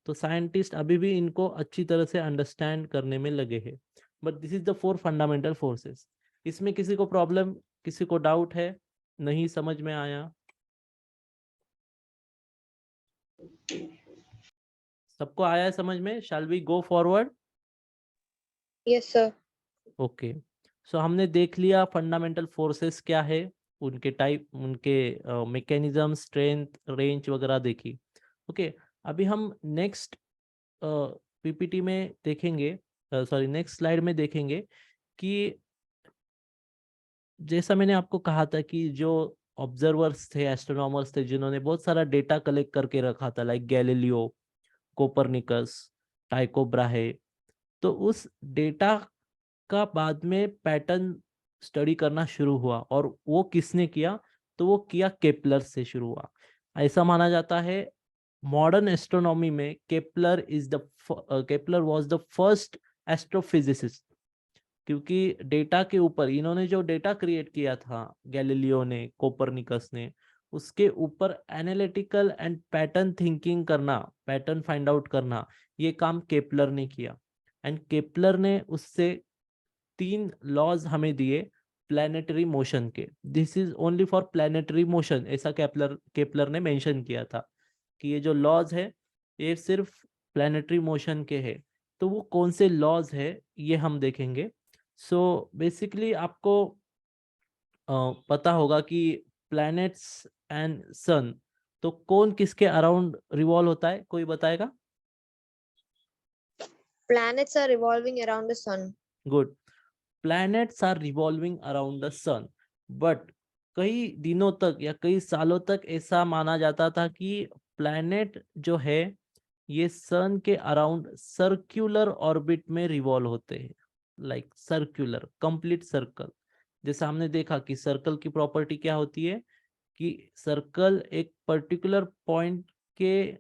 तो साइंटिस्ट अभी भी इनको अच्छी तरह से अंडरस्टैंड करने में लगे हैं. But this is the 4 fundamental forces. इसमें किसी को प्रॉब्लम, किसी को डाउट है? नहीं समझ में आया? सबको आया है समझ में? Shall we go forward? Yes, sir. Okay, so हमने देख लिया फंडामेंटल फोर्सेस क्या है, उनके टाइप, उनके मैकेनिज्म, स्ट्रेंथ, रेंज वगैरह देखी. ओके, अभी हम नेक्स्ट पीपीटी में देखेंगे, सॉरी नेक्स्ट स्लाइड में देखेंगे कि जैसा मैंने आपको कहा था कि जो ऑब्जर्वर्स थे, एस्ट्रोनॉमर्स थे, जिन्होंने बहुत सारा डेटा कलेक्ट करके रखा था, लाइक गैलीलियो, कोपरनिकस, टाइको ब्राहे, तो उस डेटा का बाद में पैटर्न स्टडी करना शुरू हुआ. और वो किसने किया? तो वो किया केपलर से शुरू हुआ. ऐसा माना जाता है मॉडर्न एस्ट्रोनॉमी में Kepler was the first astrophysicist, क्योंकि डेटा के ऊपर इन्होंने जो डेटा क्रिएट किया था, गैलीलियो ने, कोपरनिकस ने, उसके ऊपर एनालिटिकल एंड पैटर्न थिंकिंग करना, पैटर्न फाइंड आउट करना, ये काम केपलर ने किया. एंड केपलर ने उससे 3 लॉज हमें दिए प्लैनेटरी मोशन के. This is only for planetary motion, ऐसा केपलर ने मेंशन किया था कि ये जो लॉज है ये सिर्फ प्लैनेटरी मोशन के हैं. तो वो कौन से लॉज है ये हम देखेंगे. सो बेसिकली आपको पता होगा कि प्लैनेट्स एंड सन, तो कौन किसके अराउंड रिवॉल्व होता है? कोई बताएगा? Planets are revolving around the sun. Good. planets are revolving around the sun, but कई दिनों तक या कई सालों तक ऐसा माना जाता था कि प्लैनेट जो है ये सन के अराउंड सर्कुलर ऑर्बिट में रिवॉल्व होते हैं, लाइक सर्कुलर, कंप्लीट सर्कल. जैसा हमने देखा कि सर्कल की प्रॉपर्टी क्या होती है कि सर्कल एक पर्टिकुलर पॉइंट के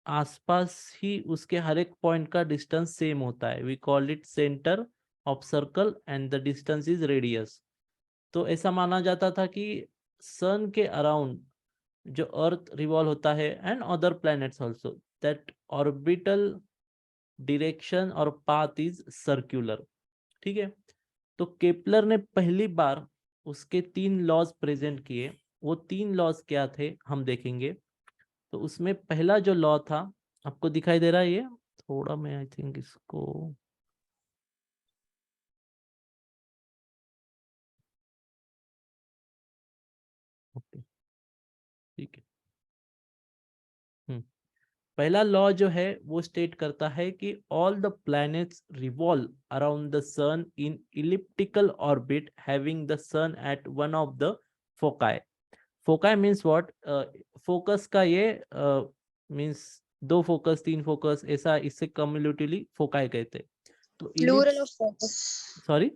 आसपास ही उसके हर एक पॉइंट का डिस्टेंस सेम होता है. We call it centre of circle and the distance is radius. तो ऐसा माना जाता था कि सन के अराउंड जो अर्थ रिवॉल्व होता है and other planets also, that orbital direction और पाथ इज सर्कुलर. ठीक है. तो केपलर ने पहली बार उसके 3 लॉज प्रेजेंट किए. वो 3 लॉज क्या थे हम देखेंगे. तो उसमें पहला जो लॉ था, आपको दिखाई दे रहा है ये थोड़ा, मैं आई थिंक इसको ओके ठीक है. पहला लॉ जो है वो स्टेट करता है कि all the planets revolve around the sun in elliptical orbit having the sun at one of the foci. Foci means what, focus का ये मीन्स 2 फोकस 3 फोकस ऐसा, इससे कम्युलेटिवली फोकाई कहते हैं. तो Plural of focus. Sorry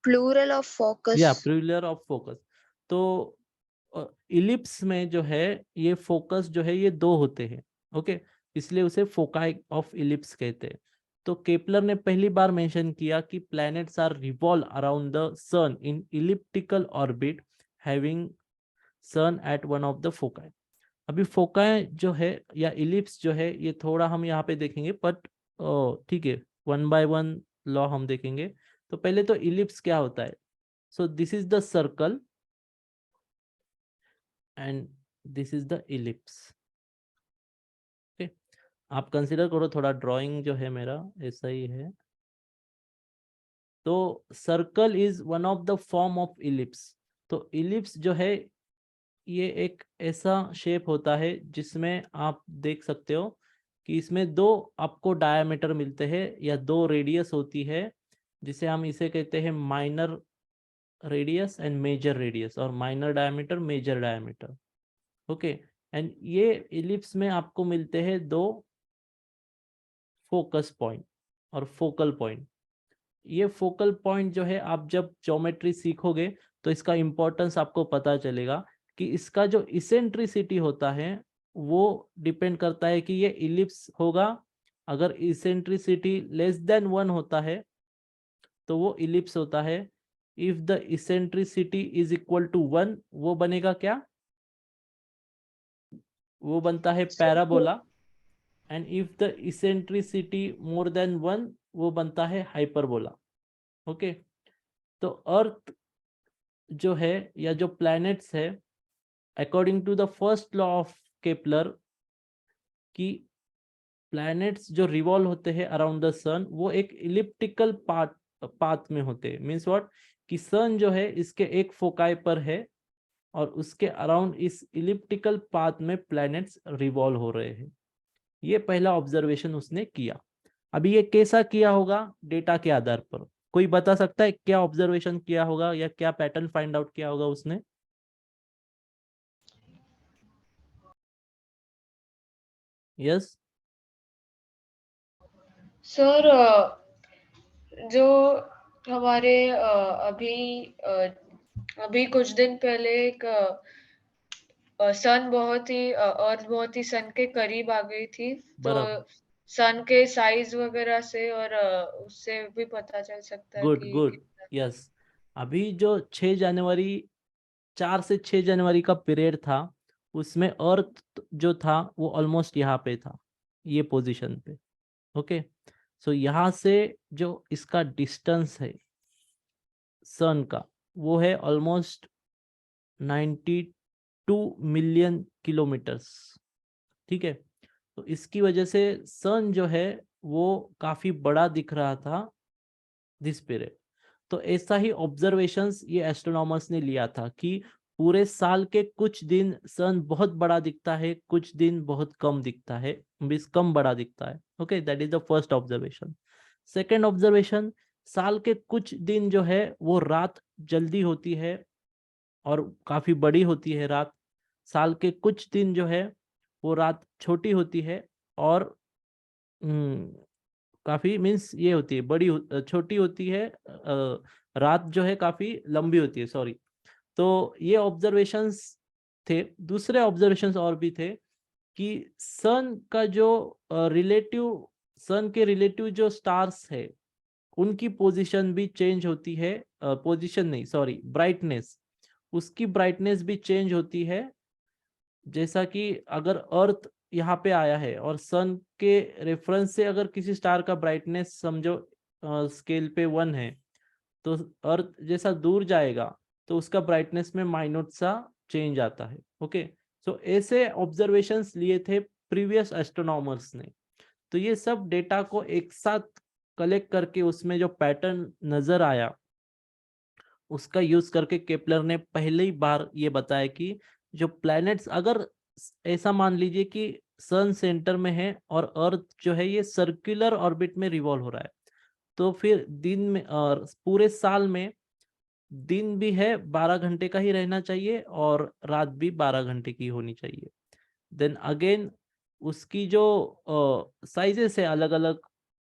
Plural of focus. या plural of focus. तो ellipse में जो है ये फोकस जो है ये 2 होते हैं. ओके, इसलिए उसे फोकाई ऑफ इलिप्स कहते हैं. तो केपलर ने पहली बार मेंशन किया कि planets are revolve around the sun in elliptical orbit having sun at one of the foci. अभी फोकाई जो है या इलिप्स जो है ये थोड़ा हम यहाँ पे देखेंगे, बट ठीक है, 1 by 1 लॉ हम देखेंगे. तो पहले तो इलिप्स क्या होता है. So this is the circle and this is the ellipse. Okay, आप कंसिडर करो, थोड़ा ड्राइंग जो है मेरा ऐसा ही है. तो circle is one of the form of ellipse. तो इलिप्स जो है ये एक ऐसा शेप होता है जिसमें आप देख सकते हो कि इसमें 2 आपको डायमीटर मिलते हैं या 2 रेडियस होती है, जिसे हम इसे कहते हैं minor radius and major radius, और minor diameter major diameter. Okay, and ये इलिप्स में आपको मिलते हैं 2 फोकस पॉइंट और फोकल पॉइंट. ये फोकल पॉइंट जो है आप जब ज्योमेट्री सीखोगे तो इसका इंपॉर्टेंस आपको पता चलेगा कि इसका जो इसेंट्रिसिटी होता है वो डिपेंड करता है कि ये इलिप्स होगा. अगर इसेंट्रिसिटी लेस देन 1 होता है तो वो इलिप्स होता है. If the eccentricity is equal to 1, वो बनेगा क्या, वो बनता है parabola. And if the eccentricity more than 1, वो बनता है हाइपरबोला. ओके, तो अर्थ जो है या जो प्लैनेट्स है, according to the first law of Kepler, कि प्लैनेट्स जो रिवॉल्व होते हैं अराउंड द सन वो एक इलिप्टिकल पाथ में होते हैं. मीन्स व्हाट, कि सन जो है इसके एक फोकाई पर है और उसके अराउंड इस इलिप्टिकल पाथ में प्लैनेट्स रिवॉल्व हो रहे हैं. ये पहला ऑब्जर्वेशन उसने किया. अभी ये कैसा किया होगा, डेटा के आधार पर. कोई बता सकता है क्या ऑब्जर्वेशन किया होगा या क्या पैटर्न फाइंड आउट किया होगा उसने. यस सर, जो हमारे अभी कुछ दिन पहले एक सन बहुत ही अर्थ बहुत ही सन के करीब आ गई थी. तो बराबर, सन के साइज वगैरह से और उससे भी पता चल सकता है गुड कि गुड. यस, अभी जो 6 जनवरी 4 से 6 जनवरी का पीरियड था उसमें अर्थ जो था वो ऑलमोस्ट यहाँ पे था, ये पोजीशन पे. ओके, सो यहाँ से जो इसका डिस्टेंस है सन का वो है ऑलमोस्ट 92 मिलियन किलोमीटर्स. ठीक है, तो इसकी वजह से सन जो है वो काफी बड़ा दिख रहा था दिस पीरियड. तो ऐसा ही ऑब्जर्वेशंस ये एस्ट्रोनॉमर्स ने लिया था कि पूरे साल के कुछ दिन सन बहुत बड़ा दिखता है, कुछ दिन बहुत कम दिखता है, मींस कम बड़ा दिखता है. Okay, that is the first observation. Second observation, साल के कुछ दिन जो है वो रात जल्दी होती है और काफी बड़ी होती है रात. साल के कुछ दिन जो है वो रात छोटी होती है और काफी मीन्स ये होती है छोटी होती है. रात जो है काफी लंबी होती है, सॉरी. तो ये ऑब्जर्वेशंस थे, दूसरे ऑब्जर्वेशंस और भी थे कि सन का जो सन के रिलेटिव जो स्टार्स है उनकी पोजीशन भी चेंज होती है, पोजीशन नहीं सॉरी ब्राइटनेस, उसकी ब्राइटनेस भी चेंज होती है। जैसा कि अगर अर्थ यहाँ पे आया है और सन के रेफरेंस से अगर किसी स्टार का ब्राइटनेस समझो स्केल पे 1 है, तो अर्थ जैसा दूर जाएगा तो उसका ब्राइटनेस में माइन्यूट सा चेंज आता है। ओके, सो ऐसे ऑब्जर्वेशंस लिए थे प्रीवियस एस्ट्रोनॉमर्स ने। तो ये सब डेटा को एक साथ कलेक्ट करके उसमें जो पैटर्न नजर आया उसका यूज करके केपलर ने पहली बार ये बताया कि जो प्लैनेट्स, अगर ऐसा मान लीजिए कि सन सेंटर में है और अर्थ जो है ये सर्कुलर ऑर्बिट में रिवॉल्व हो रहा है, तो फिर दिन में और पूरे साल में दिन भी है 12 घंटे का ही रहना चाहिए और रात भी 12 घंटे की होनी चाहिए। देन अगेन उसकी जो साइजेस है अलग अलग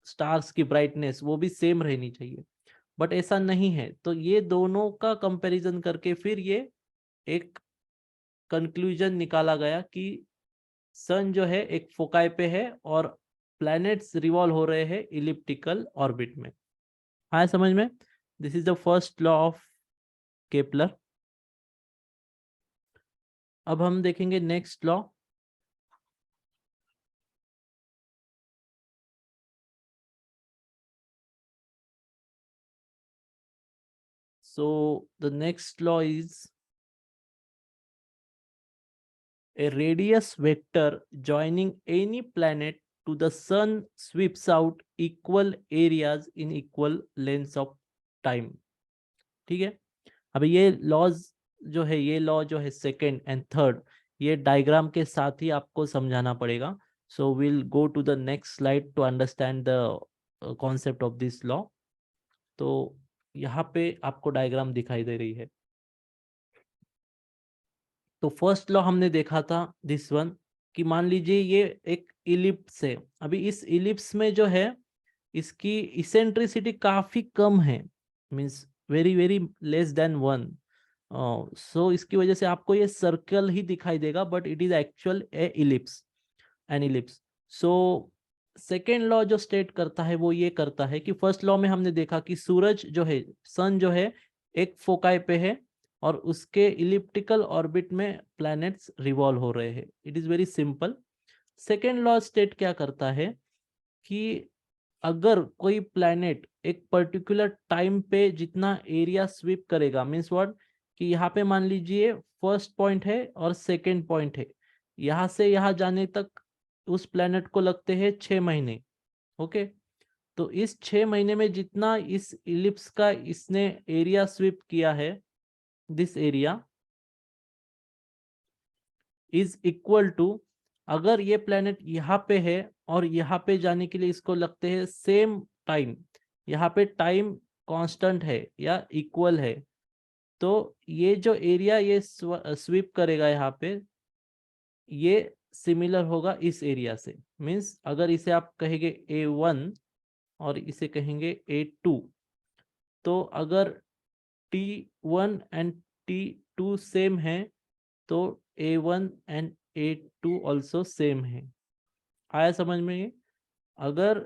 स्टार्स की ब्राइटनेस वो भी सेम रहनी चाहिए, बट ऐसा नहीं है। तो ये दोनों का कंपैरिजन करके फिर ये एक कंक्लूजन निकाला गया कि सन जो है एक फोकाई पे है और प्लैनेट्स रिवॉल्व हो रहे हैं इलिप्टिकल ऑर्बिट में। आया समझ में? This is the first law of Kepler. अब हम देखेंगे next law. So the next law is a radius vector joining any planet to the sun sweeps out equal areas in equal lengths of time। ठीक है, अब ये laws जो है, ये लॉ जो है सेकंड एंड थर्ड, ये डायग्राम के साथ ही आपको समझाना पड़ेगा। So will go to the next slide to understand the concept of this law. तो यहाँ पे आपको डायग्राम दिखाई दे रही है। तो फर्स्ट लॉ हमने देखा था दिस वन, कि मान लीजिए ये एक इलिप्स है। अभी इस इलिप्स में जो है इसकी इसेंट्रिसिटी काफी कम है, means very very less than 1। सो इसकी वजह से आपको ये सर्कल ही दिखाई देगा, but it is actual A ellipse, N ellipse. So second law जो स्टेट करता है वो ये करता है कि फर्स्ट लॉ में हमने देखा कि सूरज जो है, सन जो है एक फोकाई पे है और उसके इलिप्टिकल ऑर्बिट में प्लैनेट्स रिवॉल्व हो रहे हैं। It is very simple. Second law state क्या करता है कि अगर कोई प्लैनेट एक पर्टिकुलर टाइम पे जितना एरिया स्वीप करेगा, मीन्स व्हाट, कि यहाँ पे मान लीजिए फर्स्ट पॉइंट है और सेकेंड पॉइंट है, यहाँ से यहाँ जाने तक उस प्लैनेट को लगते हैं 6 महीने। ओके, तो इस 6 महीने में जितना इस इलिप्स का इसने एरिया स्वीप किया है, this area is equal to, अगर ये प्लैनेट यहाँ पे है और यहाँ पे जाने के लिए इसको लगते हैं सेम टाइम, यहाँ पे टाइम कांस्टेंट है या इक्वल है, तो ये जो एरिया ये स्वीप करेगा यहाँ पे, ये सिमिलर होगा इस एरिया से। मीन्स अगर इसे आप कहेंगे A1 और इसे कहेंगे A2, तो अगर T1 एंड T2 सेम है तो A1 and A2 also same है। आया समझ में ये? अगर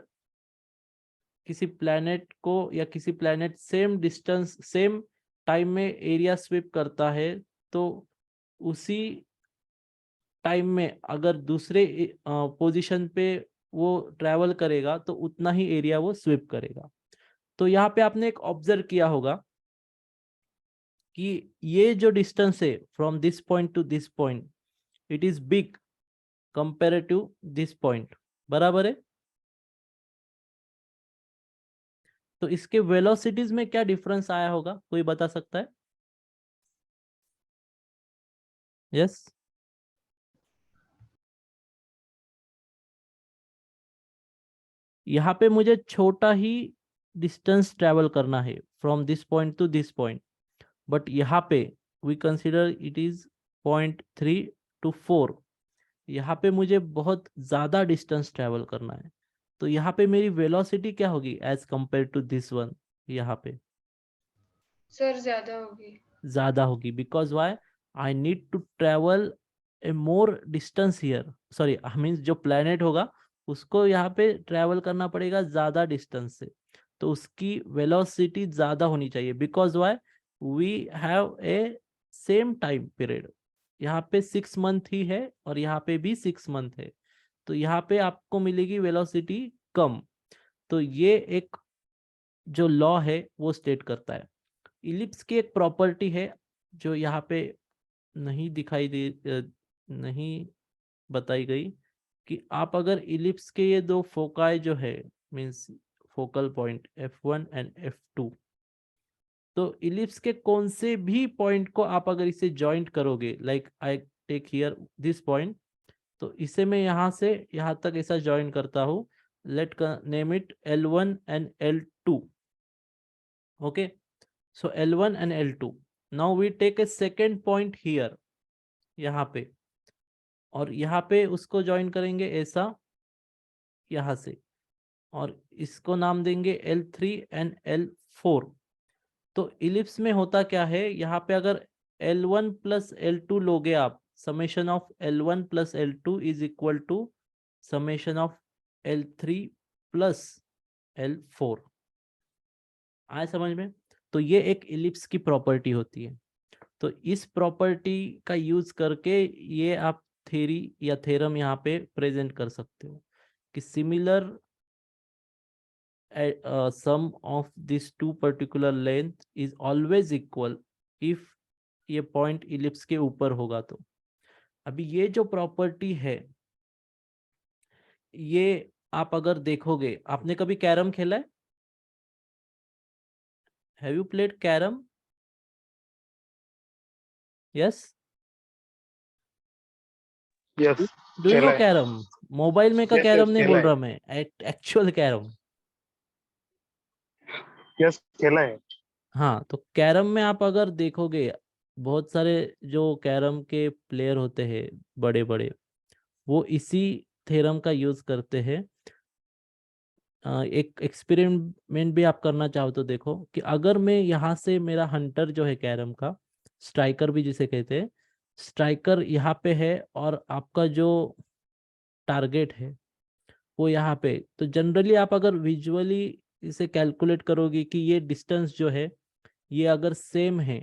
किसी प्लैनेट को या किसी planet same distance same time में एरिया स्वीप करता है, तो उसी टाइम में अगर दूसरे पोजीशन पे वो ट्रैवल करेगा तो उतना ही एरिया वो स्वीप करेगा। तो यहाँ पे आपने एक ऑब्जर्व किया होगा कि ये जो डिस्टेंस है from this point to this point, it is big compare to this point, बराबर है? तो इसके वेलोसिटीज में क्या डिफरेंस आया होगा, कोई बता सकता है? यस, यहाँ पे मुझे छोटा ही डिस्टेंस ट्रेवल करना है from this point to this point, but यहाँ पे we consider it is 0.3 to 4, यहाँ पे मुझे बहुत ज्यादा डिस्टेंस ट्रेवल करना है। तो यहाँ पे मेरी वेलोसिटी क्या होगी as compare to this one? यहाँ पे सर ज्यादा होगी। ज्यादा होगी, because why? I need to travel a more distance here, sorry means जो प्लेनेट होगा उसको यहाँ पे ट्रेवल करना पड़ेगा ज्यादा डिस्टेंस से, तो उसकी वेलोसिटी ज्यादा होनी चाहिए। Because why, we have a same time period, यहाँ पे 6 मंथ ही है और यहाँ पे भी 6 मंथ है, तो यहाँ पे आपको मिलेगी वेलोसिटी कम। तो ये एक जो लॉ है वो स्टेट करता है। इलिप्स की एक प्रॉपर्टी है जो यहाँ पे नहीं नहीं बताई गई, कि आप अगर इलिप्स के ये दो फोकाई जो है means focal point F1 and F2, तो इलिप्स के कौन से भी पॉइंट को आप अगर इसे जॉइंट करोगे, like I take here this point, तो इसे मैं यहाँ से यहाँ तक ऐसा जॉइन करता हूँ, let name it L1 and L2, okay, so L1 and L2, now we take a second point here, यहाँ पे, और यहाँ पे उसको ज्वाइन करेंगे ऐसा यहाँ से, और इसको नाम देंगे L3 एंड L4। तो इलिप्स में होता क्या है, यहाँ पे अगर L1 प्लस L2 लोगे आप, summation of L1 plus L2 is equal to summation of L3 plus L4। आए समझ में? तो ये एक इलिप्स की प्रॉपर्टी होती है। तो इस प्रॉपर्टी का यूज करके ये आप थ्योरी या थ्योरम यहाँ पे प्रेजेंट कर सकते हो कि similar sum of this to particular length is always equal if ये पॉइंट इलिप्स के ऊपर होगा। तो अभी ये जो प्रॉपर्टी है, ये आप अगर देखोगे, आपने कभी कैरम खेला है? Have you played carrom? Yes, yes do you know खेला है। कैरम? मोबाइल में का Yes, कैरम yes, नहीं खेला बोल है। रहा मैं, एक्चुअल कैरम। यस खेला है। हाँ, तो कैरम में आप अगर देखोगे, बहुत सारे जो कैरम के प्लेयर होते हैं बड़े बड़े, वो इसी थ्योरम का यूज करते हैं। एक एक्सपेरिमेंट भी आप करना चाहो तो देखो कि अगर मैं यहाँ से, मेरा हंटर जो है कैरम का, स्ट्राइकर भी जिसे कहते हैं, स्ट्राइकर यहाँ पे है और आपका जो टारगेट है वो यहाँ पे, तो जनरली आप अगर विजुअली इसे कैलकुलेट करोगे कि ये डिस्टेंस जो है ये अगर सेम है,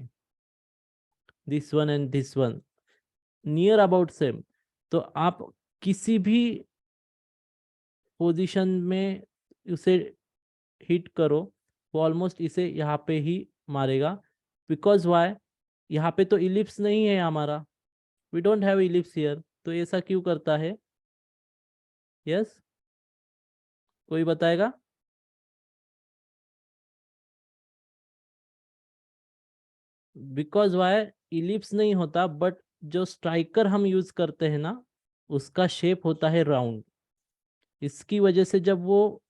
this one and this one near about same, तो आप किसी भी पोजीशन में उसे हिट करो, वो ऑलमोस्ट इसे यहाँ पे ही मारेगा। बिकॉज वाई, यहाँ पे तो इलिप्स नहीं है हमारा, we don't have ellipse here, तो ऐसा क्यों करता है? यस, कोई बताएगा? बिकॉज वाई इलिप्स नहीं होता, बट जो स्ट्राइकर हम यूज करते हैं ना, उसका शेप होता है राउंड। इसकी वजह से जब वो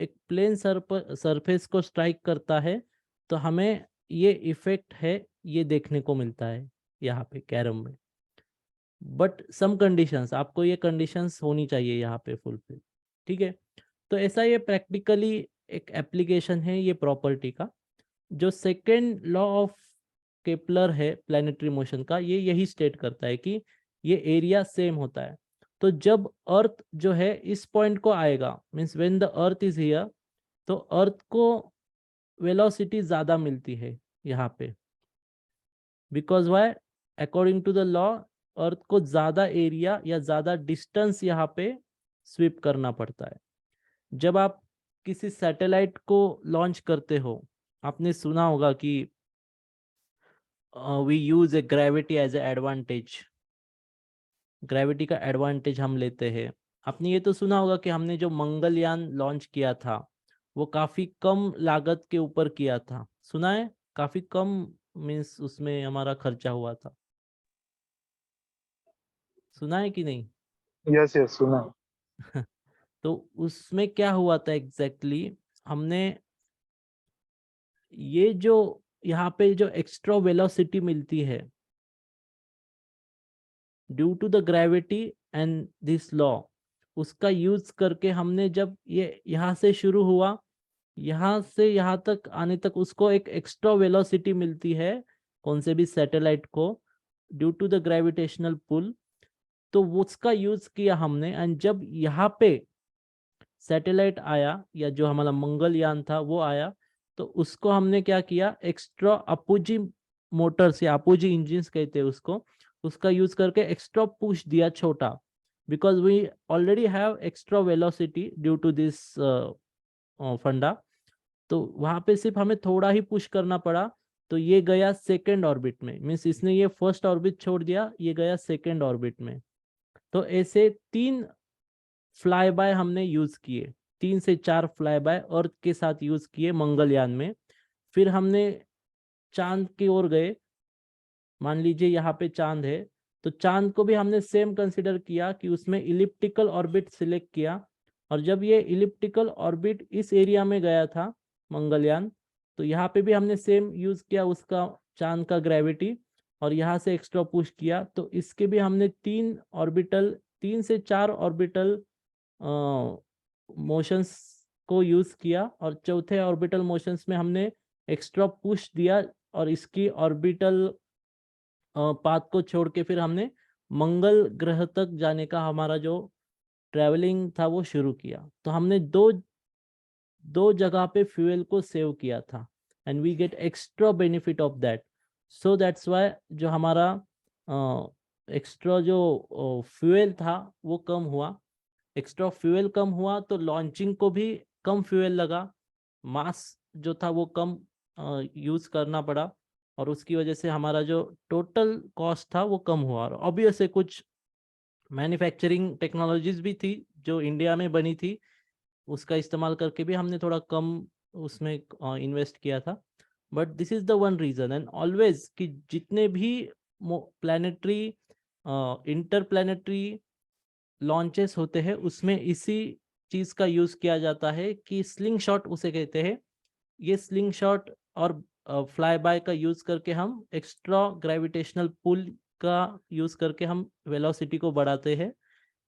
एक प्लेन सरफेस को स्ट्राइक करता है, तो हमें ये इफेक्ट है ये देखने को मिलता है यहाँ पे कैरम में। बट सम कंडीशंस, आपको ये कंडीशंस होनी चाहिए यहाँ पे फुलफिल, ठीक है? तो ऐसा ये प्रैक्टिकली एक एप्लीकेशन है ये प्रॉपर्टी का। जो सेकेंड लॉ ऑफ केपलर है प्लैनेटरी मोशन का, ये यही स्टेट करता है कि ये एरिया सेम होता है। तो जब अर्थ जो है इस पॉइंट को आएगा, means when the earth is here, तो अर्थ को वेलोसिटी ज्यादा मिलती है यहाँ पे। Because why, according to the law, earth को ज्यादा एरिया या ज्यादा डिस्टेंस यहाँ पे स्वीप करना पड़ता है। जब आप किसी सैटेलाइट को लॉन्च करते हो, आपने सुना होगा कि we use a gravity as a advantage, gravity का एडवांटेज हम लेते हैं। आपने ये तो सुना होगा कि हमने जो मंगलयान लॉन्च किया था वो काफी कम लागत के ऊपर किया था, सुना है? काफी कम मीन्स उसमें हमारा खर्चा हुआ था, सुना है कि नहीं? यस यस सुना है। तो उसमें क्या हुआ था एग्जैक्टली, हमने ये जो यहाँ पे जो एक्स्ट्रा वेलोसिटी मिलती है due to the gravity and this law, उसका यूज करके हमने, जब ये यहाँ से शुरू हुआ, यहाँ से यहाँ तक आने तक उसको एक एक्स्ट्रा वेलोसिटी मिलती है, कौन से भी सैटेलाइट को, due to the gravitational pull, तो उसका यूज किया हमने। एंड जब यहाँ पे सैटेलाइट आया या जो हमारा मंगलयान था वो आया, तो उसको हमने क्या किया, एक्स्ट्रा अपोजी मोटर्स या अपोजी इंजिन्स कहते हैं उसको, उसका यूज करके एक्स्ट्रा पुश दिया छोटा, because we already have extra velocity due to this funda. तो वहां पे सिर्फ हमें थोड़ा ही पुश करना पड़ा, तो ये गया सेकेंड ऑर्बिट में। मीन्स इसने ये फर्स्ट ऑर्बिट छोड़ दिया, ये गया सेकेंड ऑर्बिट में। तो ऐसे 3 फ्लाई बाय हमने यूज किए, 3 से 4 फ्लाई बाय अर्थ के साथ यूज किए मंगलयान में। फिर हमने चांद की ओर गए, मान लीजिए यहाँ पे चांद है, तो चांद को भी हमने सेम कंसिडर किया कि उसमें इलिप्टिकल ऑर्बिट सिलेक्ट किया। और जब ये इलिप्टिकल ऑर्बिट इस एरिया में गया था मंगलयान, तो यहाँ पे भी हमने सेम यूज किया उसका चांद का ग्रेविटी, और यहाँ से एक्स्ट्रा पुश किया। तो इसके भी हमने 3 से 4 ऑर्बिटल मोशंस को यूज किया, और चौथे ऑर्बिटल मोशंस में हमने एक्स्ट्रा पुश दिया, और इसकी ऑर्बिटल पाथ को छोड़ के फिर हमने मंगल ग्रह तक जाने का हमारा जो ट्रैवलिंग था वो शुरू किया। तो हमने दो जगह पे फ्यूल को सेव किया था, and we get extra benefit of that. So that's why जो हमारा एक्स्ट्रा जो फ्यूल था वो कम हुआ। एक्स्ट्रा फ्यूल कम हुआ तो लॉन्चिंग को भी कम फ्यूल लगा, मास जो था वो कम यूज करना पड़ा, और उसकी वजह से हमारा जो टोटल कॉस्ट था वो कम हुआ। और ऑब्वियसली कुछ मैन्युफैक्चरिंग टेक्नोलॉजीज भी थी जो इंडिया में बनी थी, उसका इस्तेमाल करके भी हमने थोड़ा कम उसमें इन्वेस्ट किया था। But this is the one reason, and always कि जितने भी प्लानिटरी इंटरप्लानिटरी लॉन्चेस होते हैं उसमें इसी चीज का यूज किया जाता है कि स्लिंग शॉट उसे कहते हैं। ये स्लिंग शॉट और फ्लाई बाय का यूज करके हम एक्स्ट्रा ग्रेविटेशनल पुल का यूज करके हम वेलोसिटी को बढ़ाते हैं,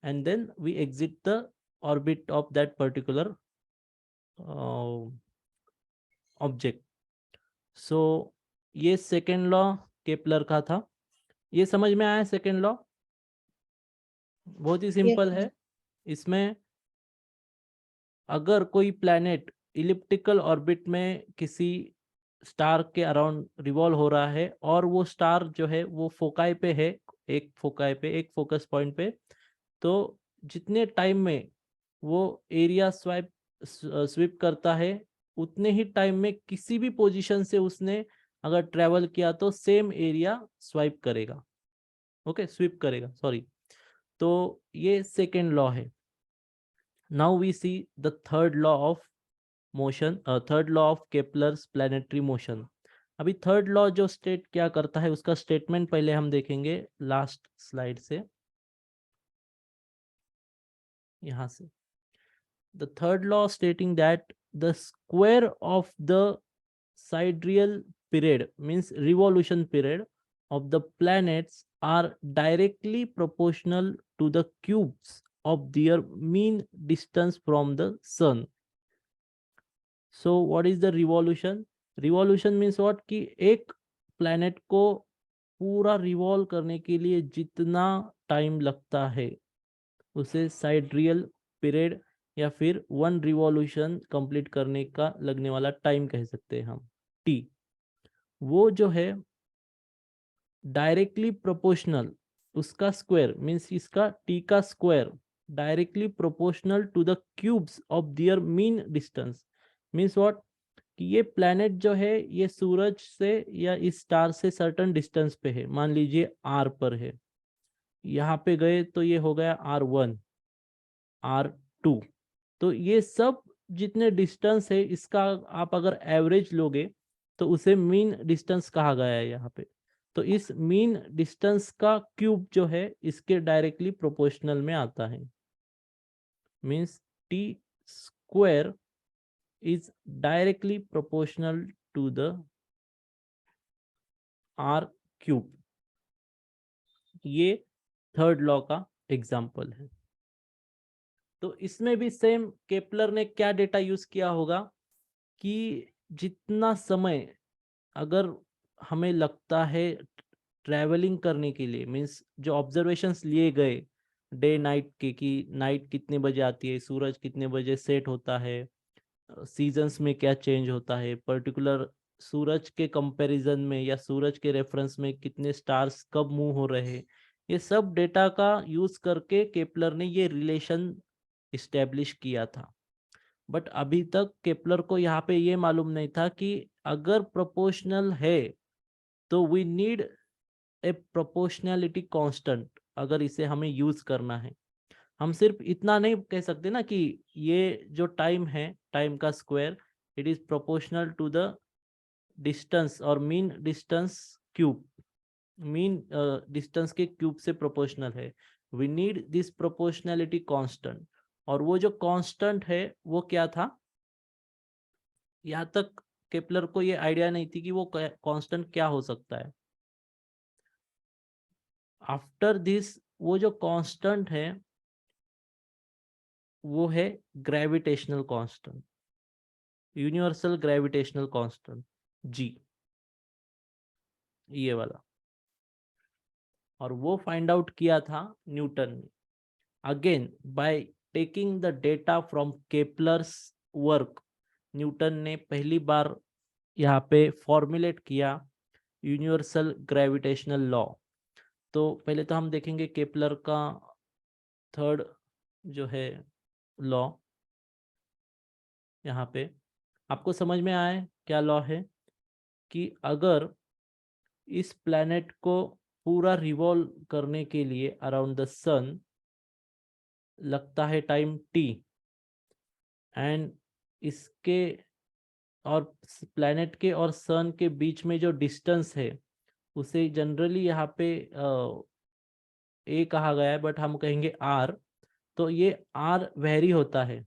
and then we exit the orbit of that particular object. So ये सेकेंड लॉ केपलर का था। ये समझ में आया सेकेंड लॉ? बहुत ही सिंपल है। इसमें अगर कोई प्लैनेट इलिप्टिकल ऑर्बिट में किसी स्टार के अराउंड रिवॉल्व हो रहा है, और वो स्टार जो है वो फोकाई पे है, एक फोकस पॉइंट पे, तो जितने टाइम में वो एरिया स्वीप करता है, उतने ही टाइम में किसी भी पोजीशन से उसने अगर ट्रेवल किया तो सेम एरिया स्वाइप करेगा, स्वीप करेगा, सॉरी। तो ये सेकेंड लॉ है। Now we see the third law of motion, third law of Kepler's planetary motion. अभी थर्ड लॉ जो स्टेट क्या करता है उसका स्टेटमेंट पहले हम देखेंगे लास्ट स्लाइड से, यहाँ से। The third law stating that the square of the sidereal period means revolution period of the planets are directly proportional to the cubes of their mean distance from the sun. So what is the revolution? Revolution means what कि एक planet को पूरा revolve करने के लिए जितना time लगता है उसे sidereal period या फिर 1 रिवॉल्यूशन कंप्लीट करने का लगने वाला टाइम कह सकते हैं हम, टी। वो जो है डायरेक्टली प्रोपोर्शनल, उसका स्क्वायर मीन्स इसका टी का square directly proportional to the cubes of their mean distance. Means what कि ये प्लैनेट जो है ये सूरज से या इस स्टार से सर्टेन डिस्टेंस पे है, मान लीजिए आर पर है, यहाँ पे गए तो ये हो गया R1 R2। तो ये सब जितने डिस्टेंस है इसका आप अगर एवरेज लोगे तो उसे मीन डिस्टेंस कहा गया है यहाँ पे। तो इस मीन डिस्टेंस का क्यूब जो है इसके डायरेक्टली प्रोपोर्शनल में आता है। Means T square is directly proportional to the R cube. ये थर्ड लॉ का एग्जाम्पल है। तो इसमें भी सेम केपलर ने क्या डेटा यूज किया होगा कि जितना समय अगर हमें लगता है ट्रैवलिंग करने के लिए, मीन्स जो ऑब्जर्वेशंस लिए गए डे नाइट के, कि नाइट कितने बजे आती है, सूरज कितने बजे सेट होता है, सीजन्स में क्या चेंज होता है, पर्टिकुलर सूरज के कंपैरिजन में या सूरज के रेफरेंस में कितने स्टार्स कब मूव हो रहे हैं, ये सब डेटा का यूज करके केपलर ने ये रिलेशन इस्टेब्लिश किया था। बट अभी तक केपलर को यहाँ पे ये मालूम नहीं था कि अगर प्रोपोर्शनल है तो we need a proportionality constant, अगर इसे हमें यूज करना है। हम सिर्फ इतना नहीं कह सकते ना कि ये जो टाइम है, टाइम का square, it is proportional to the distance और mean distance cube, mean distance के क्यूब से प्रोपोर्शनल है। We need this proportionality constant, और वो जो कांस्टेंट है वो क्या था, यहाँ तक केपलर को ये आइडिया नहीं थी कि वो कांस्टेंट क्या हो सकता है। आफ्टर दिस वो जो कांस्टेंट है वो है gravitational constant, universal gravitational constant, G, ये वाला। और वो फाइंड आउट किया था न्यूटन ने, again by taking the data from Kepler's work. Newton ने पहली बार यहाँ पे फॉर्मुलेट किया यूनिवर्सल ग्रेविटेशनल लॉ। तो पहले तो हम देखेंगे केपलर का थर्ड जो है लॉ, यहाँ पे आपको समझ में आए क्या लॉ है, कि अगर इस प्लैनेट को पूरा रिवॉल्व करने के लिए अराउंड द सन लगता है टाइम t, एंड इसके और प्लैनेट के और सन के बीच में जो डिस्टेंस है उसे जनरली यहाँ पे a कहा गया है, बट हम कहेंगे r। तो ये r वेरी होता है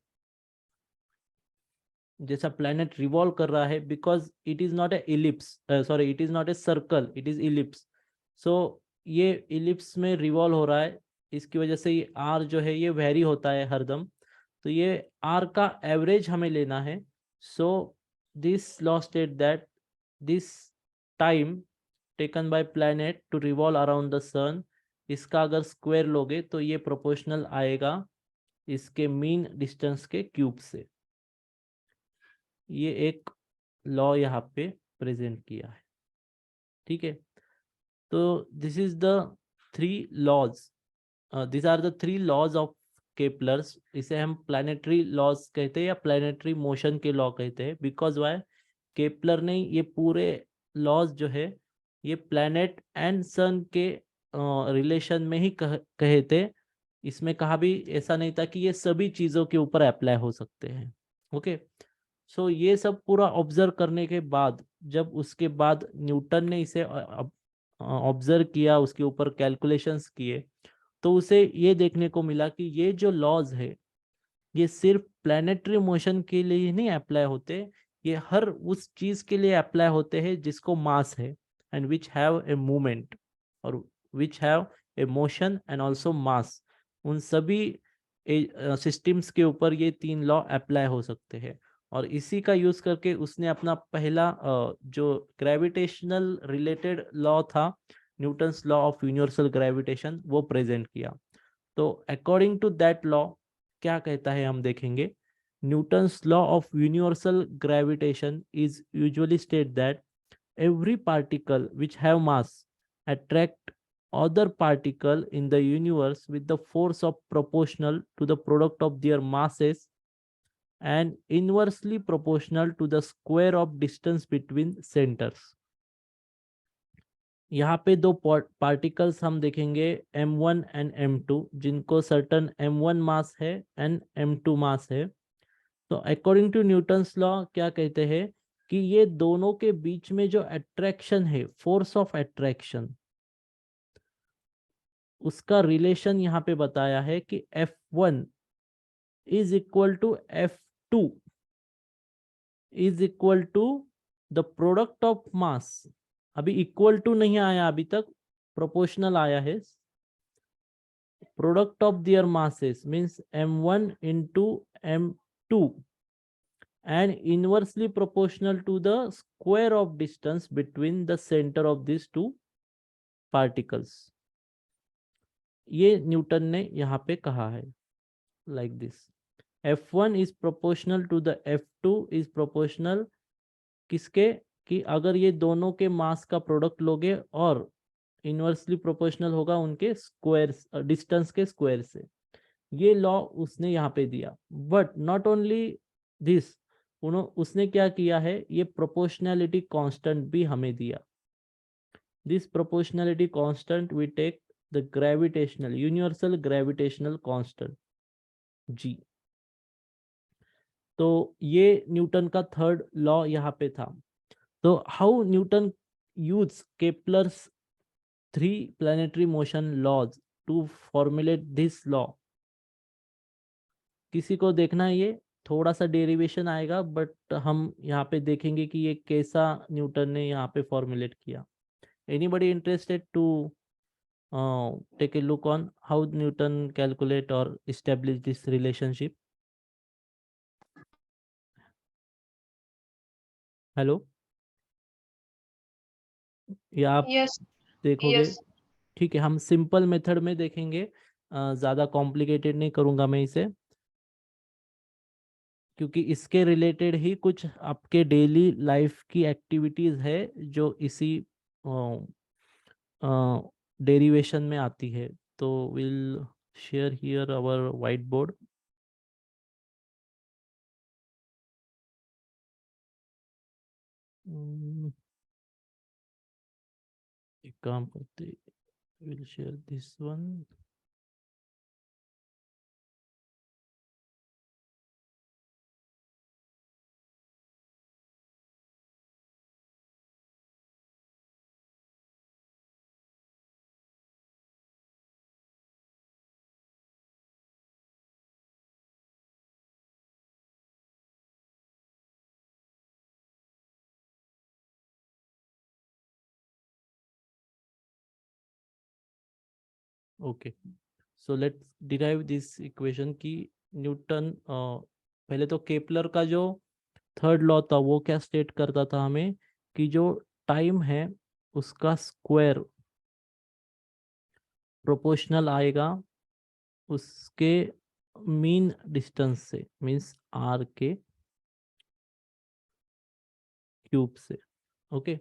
जैसा प्लैनेट रिवॉल्व कर रहा है, because it is not a ellipse, sorry it is not a circle, it is ellipse. So ये इलिप्स में रिवॉल्व हो रहा है, इसकी वजह से ये r जो है ये वेरी होता है हरदम। तो ये r का एवरेज हमें लेना है। So this law state that this time taken by planet to revolve around the sun, इसका अगर स्क्वायर लोगे तो ये प्रोपोर्शनल आएगा इसके मीन डिस्टेंस के क्यूब से। ये एक लॉ यहाँ पे प्रेजेंट किया है, ठीक है। तो this is the three laws, this are the three laws of Kepler's. इसे हम प्लैनेटरी लॉज कहते हैं या प्लैनेटरी मोशन के लॉ कहते हैं, बिकॉज वाई, केपलर ने ये पूरे लॉज जो है ये प्लैनेट एंड सन के रिलेशन में ही कहे थे। इसमें कहा भी ऐसा नहीं था कि ये सभी चीज़ों के ऊपर अप्लाई हो सकते हैं, ओके। सो ये सब पूरा ऑब्जर्व करने के बाद, जब उसके बाद न्यूटन ने इसे ऑब्जर्व किया, उसके ऊपर कैलकुलेशंस किए, तो उसे ये देखने को मिला कि ये जो लॉज है ये सिर्फ प्लैनेटरी मोशन के लिए ही नहीं अप्लाई होते, ये हर उस चीज के लिए अप्लाई होते हैं जिसको मास है and which have a movement, और which have a motion and also mass. उन सभी सिस्टम्स के ऊपर ये तीन लॉ अप्लाई हो सकते हैं। और इसी का यूज करके उसने अपना पहला जो ग्रेविटेशनल रिलेटेड लॉ था, Newton's law of universal gravitation, वो प्रेजेंट किया। तो अकॉर्डिंग टू दैट लॉ क्या कहता है हम देखेंगे। Newton's law of universal gravitation is usually state that every particle which have mass attract other particle in the universe with the force of proportional to the product of their masses and inversely proportional to the square of distance between centers। यहाँ पे दो particles हम देखेंगे m1 and m2, जिनको certain m1 मास है and m2 मास है। तो according to Newton's law क्या कहते हैं कि ये दोनों के बीच में जो अट्रैक्शन है, फोर्स ऑफ अट्रैक्शन, उसका रिलेशन यहाँ पे बताया है कि F1 is equal to F2 is equal to the product of mass. अभी इक्वल टू नहीं आया, अभी तक प्रोपोर्शनल आया है। Product of their masses means m1 into m2 and inversely proportional to the square of distance between the center of these two particles. ये Newton ने यहाँ पे कहा है like this, F1 is proportional to the F2 is proportional किसके, कि अगर ये दोनों के मास का प्रोडक्ट लोगे और इनवर्सली प्रोपोर्शनल होगा उनके स्क्वायर डिस्टेंस के स्क्वायर से। ये लॉ उसने यहाँ पे दिया। बट नॉट ओनली दिस, उसने क्या किया है, ये प्रोपोर्शनैलिटी कांस्टेंट भी हमें दिया। This proportionality constant we take the gravitational universal gravitational constant G. तो ये न्यूटन का थर्ड लॉ यहाँ पे था। तो how Newton use Kepler's 3 planetary motion laws to formulate this law. किसी को देखना है, ये थोड़ा सा डेरिवेशन आएगा बट हम यहाँ पे देखेंगे कि ये कैसा न्यूटन ने यहाँ पे फॉर्मुलेट किया। Anybody interested to take a look on how Newton calculate और एस्टेब्लिश दिस रिलेशनशिप? हेलो, या आप Yes, देखोगे? yes. ठीक है, हम सिंपल मेथड में देखेंगे, ज़्यादा कॉम्प्लिकेटेड नहीं करूँगा मैं इसे, क्योंकि इसके रिलेटेड ही कुछ आपके डेली लाइफ की एक्टिविटीज़ है जो इसी डेरिवेशन में आती है। तो will share here our white board. एक काम करते, will share this one. Okay, so let's derive this equation की न्यूटन पहले तो केपलर का जो थर्ड लॉ था वो क्या स्टेट करता था हमें, कि जो टाइम है उसका स्क्वायर प्रोपोर्शनल आएगा उसके मीन डिस्टेंस से, मीन्स आर के क्यूब से। ओके,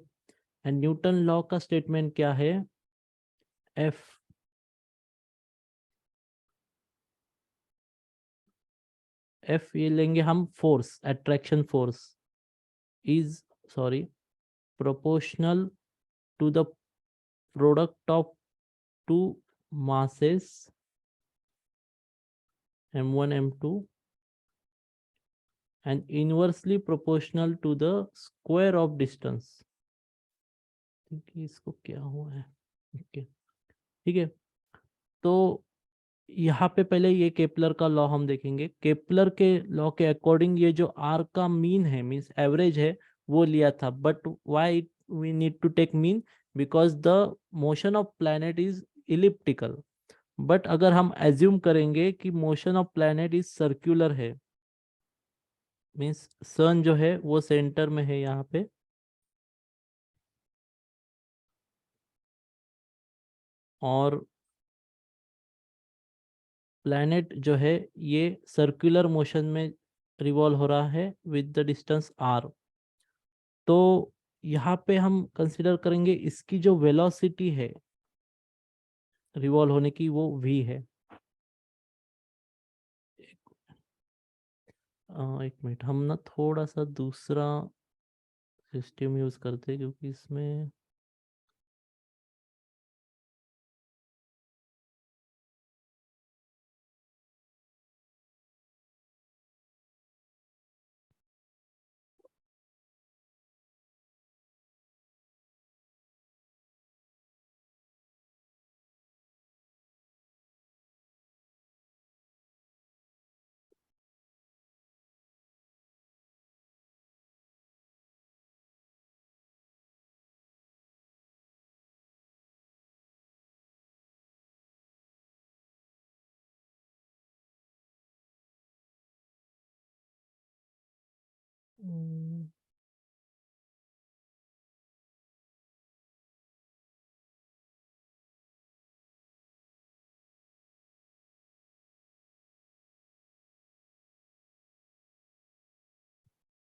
एंड न्यूटन लॉ का स्टेटमेंट क्या है, एफ ये लेंगे हम force, attraction force is sorry proportional to the product of two masses m1 m2 and inversely proportional to the square of distance। कि इसको क्या हुआ है, ओके ठीक है। तो यहाँ पे पहले ये केपलर का लॉ हम देखेंगे। केपलर के लॉ के अकॉर्डिंग ये जो आर का मीन है, मीन्स एवरेज है, वो लिया था। But why we need to take mean, because the motion of planet is elliptical. But अगर हम एज्यूम करेंगे कि motion of planet is circular है, मीन्स सन जो है वो सेंटर में है यहाँ पे, और प्लैनेट जो है ये सर्कुलर मोशन में रिवॉल्व हो रहा है विद द डिस्टेंस आर। तो यहाँ पे हम कंसिडर करेंगे इसकी जो वेलोसिटी है रिवॉल्व होने की, वो v है। एक मिनट, हम ना थोड़ा सा दूसरा सिस्टम यूज करते हैं क्योंकि इसमें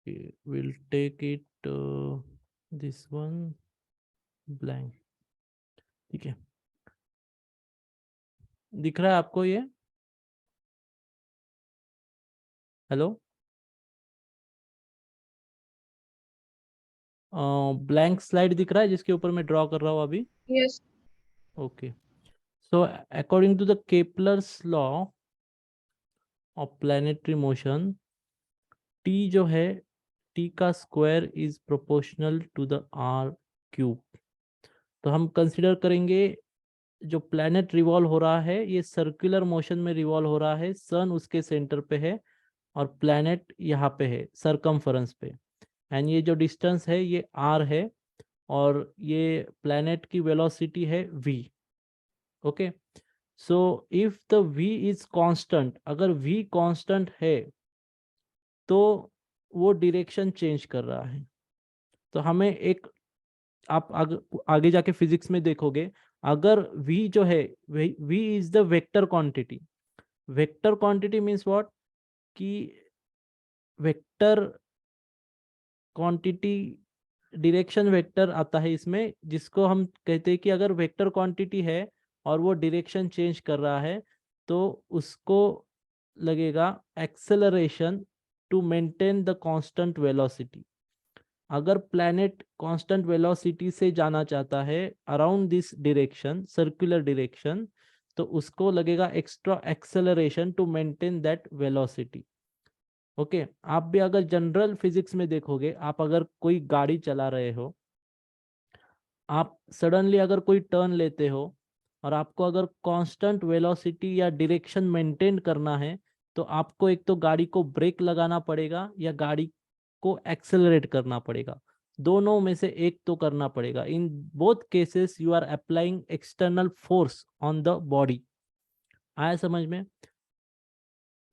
we'll take it this one blank. ठीक है, दिख रहा है आपको ये? हेलो, ब्लैंक स्लाइड दिख रहा है जिसके ऊपर मैं ड्रॉ कर रहा हूँ अभी? Yes. Okay. So according to the Kepler's law of planetary motion, T जो है T का square is proportional to the R cube. तो हम कंसिडर करेंगे जो प्लैनेट रिवॉल्व हो रहा है ये सर्कुलर मोशन में रिवॉल्व हो रहा है. सन उसके सेंटर पे है और प्लैनेट यहाँ पे है सरकमफरेंस पे. एंड ये जो डिस्टेंस है ये R है और ये प्लैनेट की वेलोसिटी है V. Okay, so if the V is constant, अगर V कांस्टेंट है तो वो डायरेक्शन चेंज कर रहा है. तो हमें एक, आप आगे जाके फिजिक्स में देखोगे, अगर V जो है V is the vector quantity. Vector quantity means what, कि वेक्टर क्वांटिटी डायरेक्शन वेक्टर आता है इसमें, जिसको हम कहते हैं कि अगर वेक्टर क्वांटिटी है और वो डायरेक्शन चेंज कर रहा है तो उसको लगेगा acceleration to maintain the constant velocity. अगर प्लैनेट कांस्टेंट वेलोसिटी से जाना चाहता है around this direction, circular direction, तो उसको लगेगा extra acceleration to maintain that velocity. Okay, आप भी अगर जनरल फिजिक्स में देखोगे, आप अगर कोई गाड़ी चला रहे हो, आप सडनली अगर कोई टर्न लेते हो और आपको अगर कांस्टेंट वेलोसिटी या डायरेक्शन मेंटेन करना है तो आपको एक तो गाड़ी को ब्रेक लगाना पड़ेगा या गाड़ी को एक्सेलरेट करना पड़ेगा. दोनों में से एक तो करना पड़ेगा. In both cases you are applying external force on the body. आया समझ में?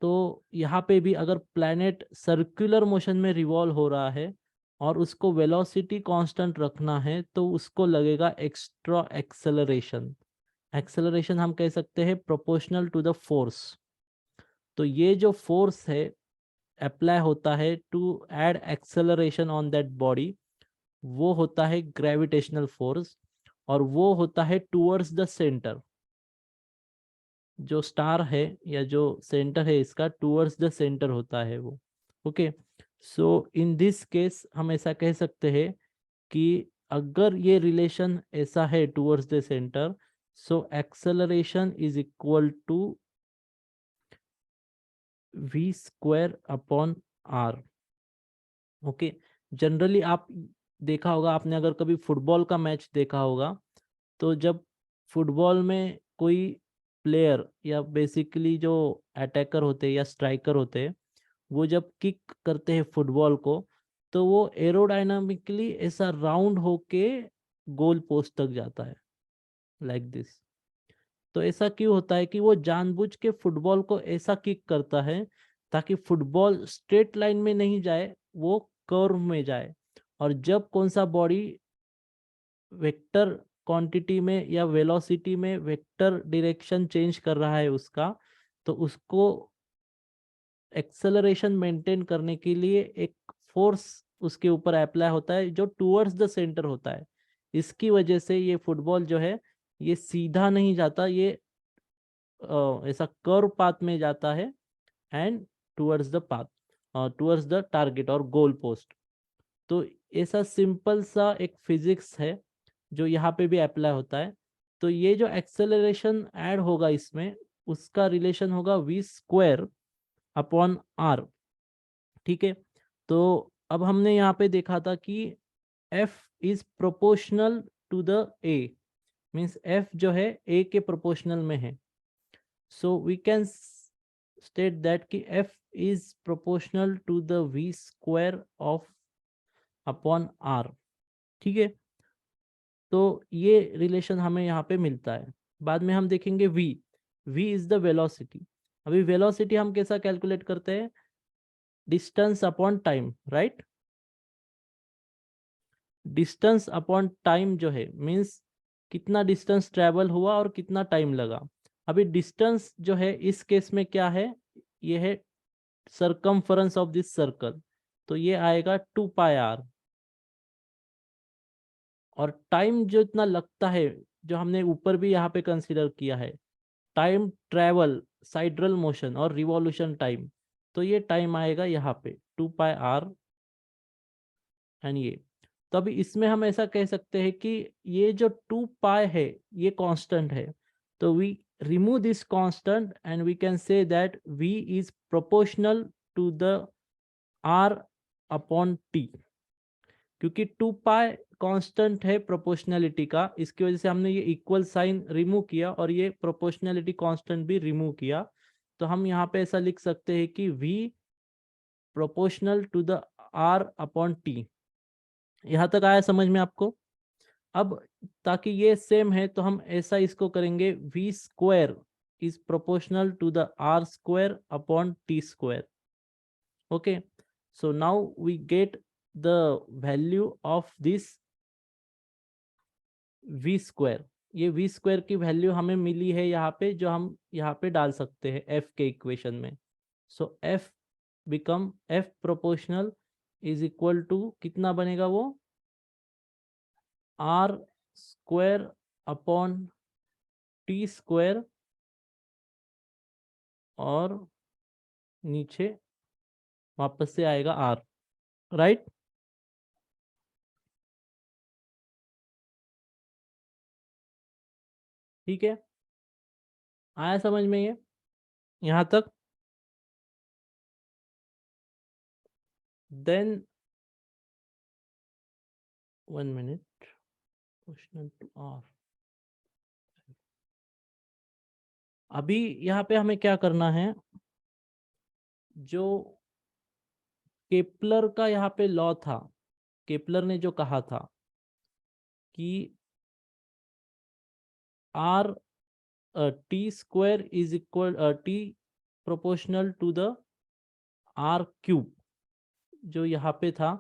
तो यहाँ पे भी अगर प्लैनेट सर्कुलर मोशन में रिवॉल्व हो रहा है और उसको वेलोसिटी कांस्टेंट रखना है तो उसको लगेगा एक्स्ट्रा एक्सेलरेशन. एक्सेलरेशन हम कह सकते हैं प्रोपोर्शनल टू द फोर्स. तो ये जो फोर्स है अप्लाई होता है to add acceleration on that body, वो होता है ग्रेविटेशनल फोर्स, और वो होता है टूवर्ड्स द सेंटर. जो स्टार है या जो सेंटर है इसका टूवर्ड्स द सेंटर होता है वो. Okay, so in this case हम ऐसा कह सकते हैं कि अगर ये रिलेशन ऐसा है towards the center, so acceleration is equal to V square upon R. Okay, generally आप देखा होगा, आपने अगर कभी फुटबॉल का मैच देखा होगा तो जब फुटबॉल में कोई प्लेयर या बेसिकली जो अटैकर होते हैं या स्ट्राइकर होते हैं, वो जब किक करते हैं फुटबॉल को तो वो एरोडायनामिकली ऐसा राउंड होके गोल पोस्ट तक जाता है, लाइक दिस. तो ऐसा क्यों होता है कि वो जानबूझ के फुटबॉल को ऐसा किक करता है ताकि फुटबॉल स्ट्रेट लाइन में नहीं जाए, वो कर्व में जाए. और जब कौन सा बॉडी वेक्टर क्वांटिटी में या वेलोसिटी में वेक्टर डायरेक्शन चेंज कर रहा है उसका, तो उसको एक्सेलरेशन मेंटेन करने के लिए एक फोर्स उसके ऊपर अप्लाई होता है जो टूवर्ड्स द सेंटर होता है. इसकी वजह से ये फुटबॉल जो है ये सीधा नहीं जाता, ये ऐसा कर्व पाथ में जाता है and towards the path, towards the target और गोल पोस्ट. तो ऐसा सिंपल सा एक फिजिक्स है जो यहाँ पे भी अप्लाई होता है. तो ये जो एक्सेलरेशन ऐड होगा इसमें, उसका रिलेशन होगा V स्क्वायर अपॉन R. ठीक है, तो अब हमने यहाँ पे देखा था कि F is proportional to the A, means F जो है A के प्रोपोर्शनल में है. So we can state that कि F is proportional to the V square of upon R. ठीक है, तो ये रिलेशन हमें यहाँ पे मिलता है. बाद में हम देखेंगे V इज द वेलोसिटी. अभी वेलोसिटी हम कैसा कैलकुलेट करते हैं? Distance upon time, right? Distance upon time जो है मीन्स कितना डिस्टेंस ट्रेवल हुआ और कितना टाइम लगा. अभी डिस्टेंस जो है इस केस में क्या है, ये है सरकमफरेंस ऑफ दिस सर्कल. तो ये आएगा 2πr। और टाइम जो इतना लगता है, जो हमने ऊपर भी यहाँ पे कंसीडर किया है, टाइम ट्रेवल, साइड्रल मोशन और रिवॉल्यूशन टाइम, तो ये टाइम आएगा यहाँ पे 2πr। एंड ये तो अभी इसमें हम ऐसा कह सकते हैं कि ये जो 2π है ये कांस्टेंट है, तो we remove this constant and we can say that v is proportional to the r upon t। क्योंकि 2π कांस्टेंट है प्रोपोर्शनलिटी का, इसकी वजह से हमने ये इक्वल साइन रिमूव किया और ये प्रोपोर्शनलिटी कांस्टेंट भी रिमूव किया। तो हम यहाँ पे ऐसा लिख सकते हैं कि v proportional to the r upon t। यहाँ तक आया समझ में आपको? अब ताकि ये सेम है तो हम ऐसा इसको करेंगे, v square is proportional to the r square upon t square. Okay, so now we get the value of this v square. ये v स्क्वायर की वैल्यू हमें मिली है यहाँ पे, जो हम यहाँ पे डाल सकते हैं f के इक्वेशन में। So f become f proportional is equal to कितना बनेगा वो, r square upon t square और नीचे वापस से आएगा r, राइट? ठीक है, आया समझ में ये यहाँ तक? Then 1 minute, question to r। अभी यहाँ पे हमें क्या करना है, जो केपलर का यहाँ पे लॉ था, केपलर ने जो कहा था कि r t square is equal t proportional to the r cube, जो यहाँ पे था।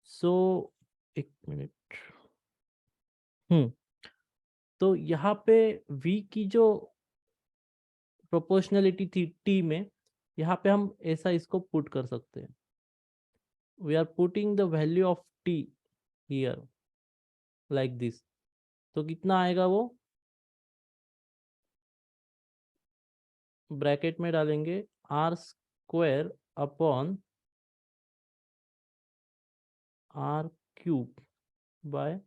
सो एक मिनट, तो यहाँ पे v की जो प्रोपोर्शनलिटी थी t में, यहाँ पे हम ऐसा इसको पुट कर सकते हैं। We are putting the value of t here like this. तो कितना आएगा वो, ब्रैकेट में डालेंगे r square upon r cube by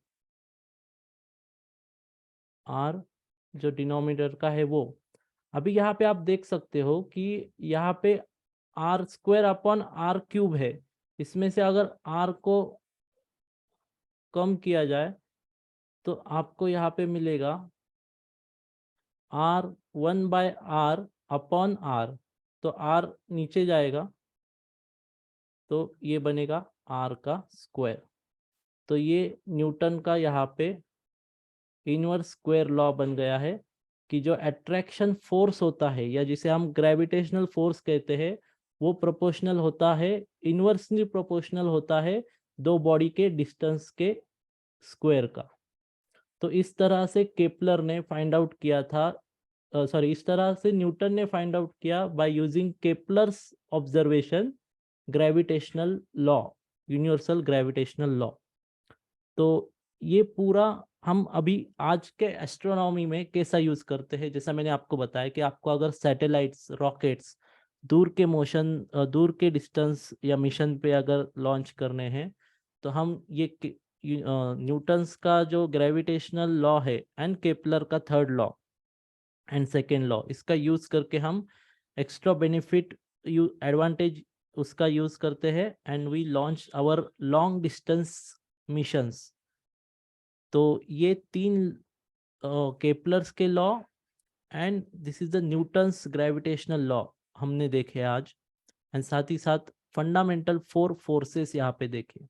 r जो डिनोमिनेटर का है वो। अभी यहाँ पे आप देख सकते हो कि यहाँ पे r square upon r cube है, इसमें से अगर r को कम किया जाए तो आपको यहाँ पे मिलेगा r 1/r अपॉन r, तो r नीचे जाएगा तो ये बनेगा r का स्क्वायर। तो ये न्यूटन का यहाँ पे इनवर्स स्क्वायर लॉ बन गया है कि जो अट्रैक्शन फोर्स होता है, या जिसे हम ग्रेविटेशनल फोर्स कहते हैं, वो प्रोपोर्शनल होता है, इनवर्सली प्रोपोर्शनल होता है दो बॉडी के डिस्टेंस के स्क्वायर का। तो इस तरह से केपलर ने फाइंड आउट किया था, इस तरह से न्यूटन ने फाइंड आउट किया by using Kepler's observation gravitational law, universal gravitational law. तो ये पूरा हम अभी आज के एस्ट्रोनॉमी में कैसा यूज करते हैं, जैसा मैंने आपको बताया कि आपको अगर सैटेलाइट्स, रॉकेट्स दूर के मोशन, दूर के डिस्टेंस या मिशन पे अगर लॉन्च करने हैं, तो हम ये न्यूटन्स का जो ग्रेविटेशनल लॉ है एंड केपलर का third law and second law, इसका यूज करके हम एक्स्ट्रा बेनिफिट एडवांटेज उसका यूज करते हैं and we launch our long distance missions. तो ये तीन केपलर्स के law and this is the Newton's gravitational law हमने देखे आज, एंड साथ ही साथ फंडामेंटल 4 फोर्सेस यहाँ पे देखे।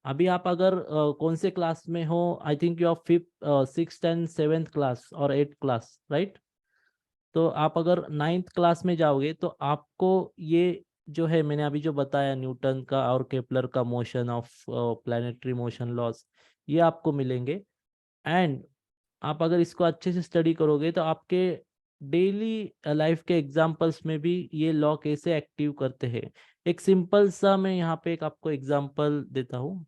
अभी आप अगर कौन से क्लास में हो, I think you are 5th 6th and 7th class और 8th क्लास, राइट? तो आप अगर 9th क्लास में जाओगे तो आपको ये जो है मैंने अभी जो बताया न्यूटन का और केपलर का motion of planetary motion loss, ये आपको मिलेंगे। एंड आप अगर इसको अच्छे से स्टडी करोगे तो आपके डेली लाइफ के एग्जांपल्स में भी ये लॉ कैसे एक्टिव करते हैं, एक सिंपल सा मैं यहाँ पे एक आपको एग्जांपल देता हूँ।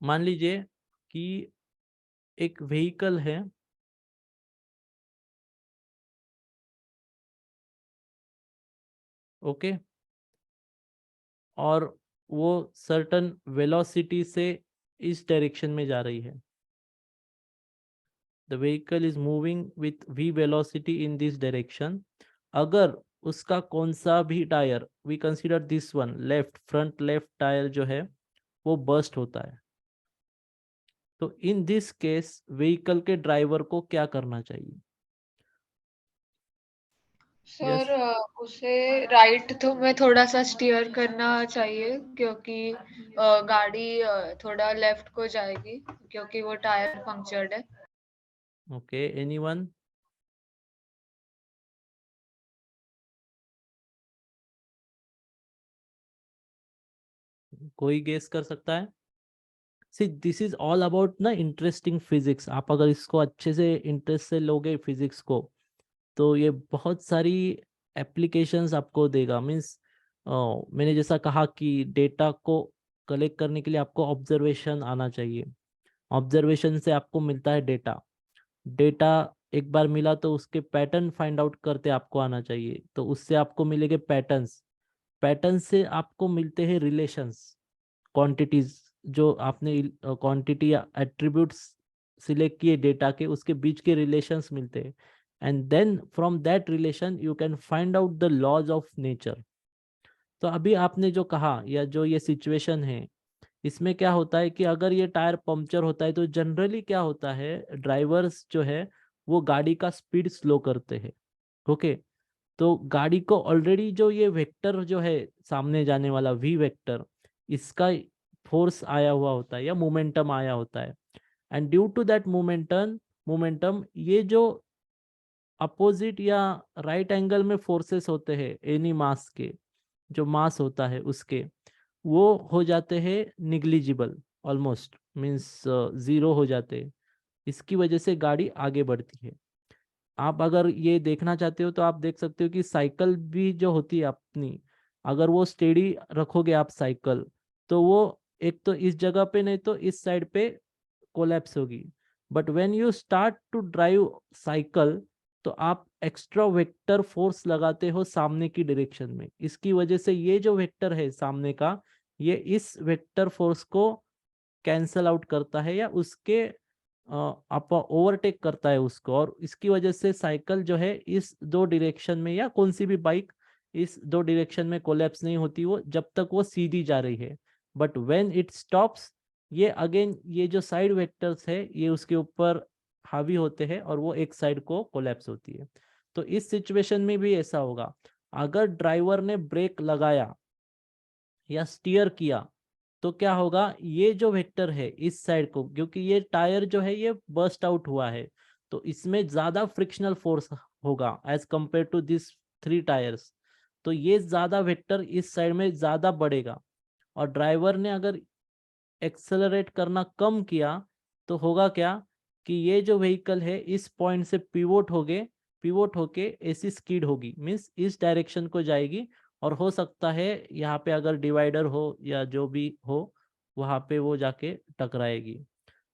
मान लीजिए कि एक व्हीकल है, ओके, और वो सर्टन वेलोसिटी से इस डायरेक्शन में जा रही है। The vehicle is moving with v velocity in this direction. अगर उसका कौन सा भी tyre, we consider this one left, front left tyre जो है वो बर्स्ट होता है, तो इन दिस केस व्हीकल के ड्राइवर को क्या करना चाहिए? सर उसे राइट तो में थोड़ा सा स्टीयर करना चाहिए, क्योंकि गाड़ी थोड़ा लेफ्ट को जाएगी, क्योंकि वो टायर पंक्चर्ड है। Okay, anyone? कोई गेस कर सकता है? See this is all about ना इंटरेस्टिंग फिजिक्स। आप अगर इसको अच्छे से इंटरेस्ट से लोगे फिजिक्स को, तो ये बहुत सारी एप्लीकेशंस आपको देगा। मीन्स मैंने जैसा कहा कि डेटा को कलेक्ट करने के लिए आपको ऑब्जर्वेशन आना चाहिए, ऑब्जर्वेशन से आपको मिलता है डेटा। डेटा एक बार मिला तो उसके पैटर्न फाइंड आउट करते आपको आना चाहिए, तो उससे आपको मिलेंगे पैटर्न्स। पैटर्न से आपको मिलते हैं रिलेशंस, क्वांटिटीज, जो आपने क्वांटिटी या एट्रीब्यूट्स सिलेक्ट किए डेटा के, उसके बीच के रिलेशंस मिलते हैं, and then from that relation you can find out the laws of nature. तो अभी आपने जो कहा या जो ये सिचुएशन है, इसमें क्या होता है कि अगर ये टायर पंक्चर होता है तो जनरली क्या होता है, ड्राइवर्स जो है वो गाड़ी का स्पीड स्लो करते हैं, ओके। तो गाड़ी को ऑलरेडी जो ये वेक्टर जो है सामने जाने वाला वी वेक्टर, इसका फोर्स आया हुआ होता है या मोमेंटम आया होता है, and due to that momentum ये जो अपोजिट या राइट एंगल में फोर्सेस होते हैं एनी मास के, जो मास होता है उसके, वो हो जाते हैं निग्लिजिबल, ऑलमोस्ट मीन्स जीरो हो जाते हैं। इसकी वजह से गाड़ी आगे बढ़ती है। आप अगर ये देखना चाहते हो तो आप देख सकते हो कि साइकिल भी जो होती है अपनी, अगर वो स्टेडी रखोगे आप साइकिल, तो वो एक तो इस जगह पे नहीं तो इस साइड पे कोलैप्स होगी। But when you start to drive cycle, तो आप एक्स्ट्रा वेक्टर फोर्स लगाते हो सामने की डायरेक्शन में। इसकी वजह से ये जो वेक्टर है सामने का, ये इस वेक्टर फोर्स को कैंसल आउट करता है या उसके आप ओवरटेक करता है उसको, और इसकी वजह से साइकिल जो है इस दो डायरेक्शन में या कौन सी भी बाइक इस दो डायरेक्शन में कोलैप्स नहीं होती वो, जब तक वो सीधी जा रही है। बट व्हेन इट स्टॉप्स, ये अगेन ये जो साइड वेक्टर्स है ये उसके ऊपर हावी होते हैं और वो एक साइड को कोलैप्स होती है। तो इस सिचुएशन में भी ऐसा होगा, अगर ड्राइवर ने ब्रेक लगाया या स्टीयर किया तो क्या होगा, ये जो वेक्टर है इस साइड को, क्योंकि ये टायर जो है ये बर्स्ट आउट हुआ है, तो इसमें ज्यादा फ्रिक्शनल फोर्स होगा as compare to this 3 tyres. तो ये ज्यादा वेक्टर इस साइड में ज्यादा बढ़ेगा, और ड्राइवर ने अगर एक्सेलरेट करना कम किया तो होगा क्या कि ये जो व्हीकल है इस पॉइंट से पिवोट होके ऐसी स्कीड होगी, मीन्स इस डायरेक्शन को जाएगी, और हो सकता है यहाँ पे अगर डिवाइडर हो या जो भी हो वहाँ पे वो जाके टकराएगी।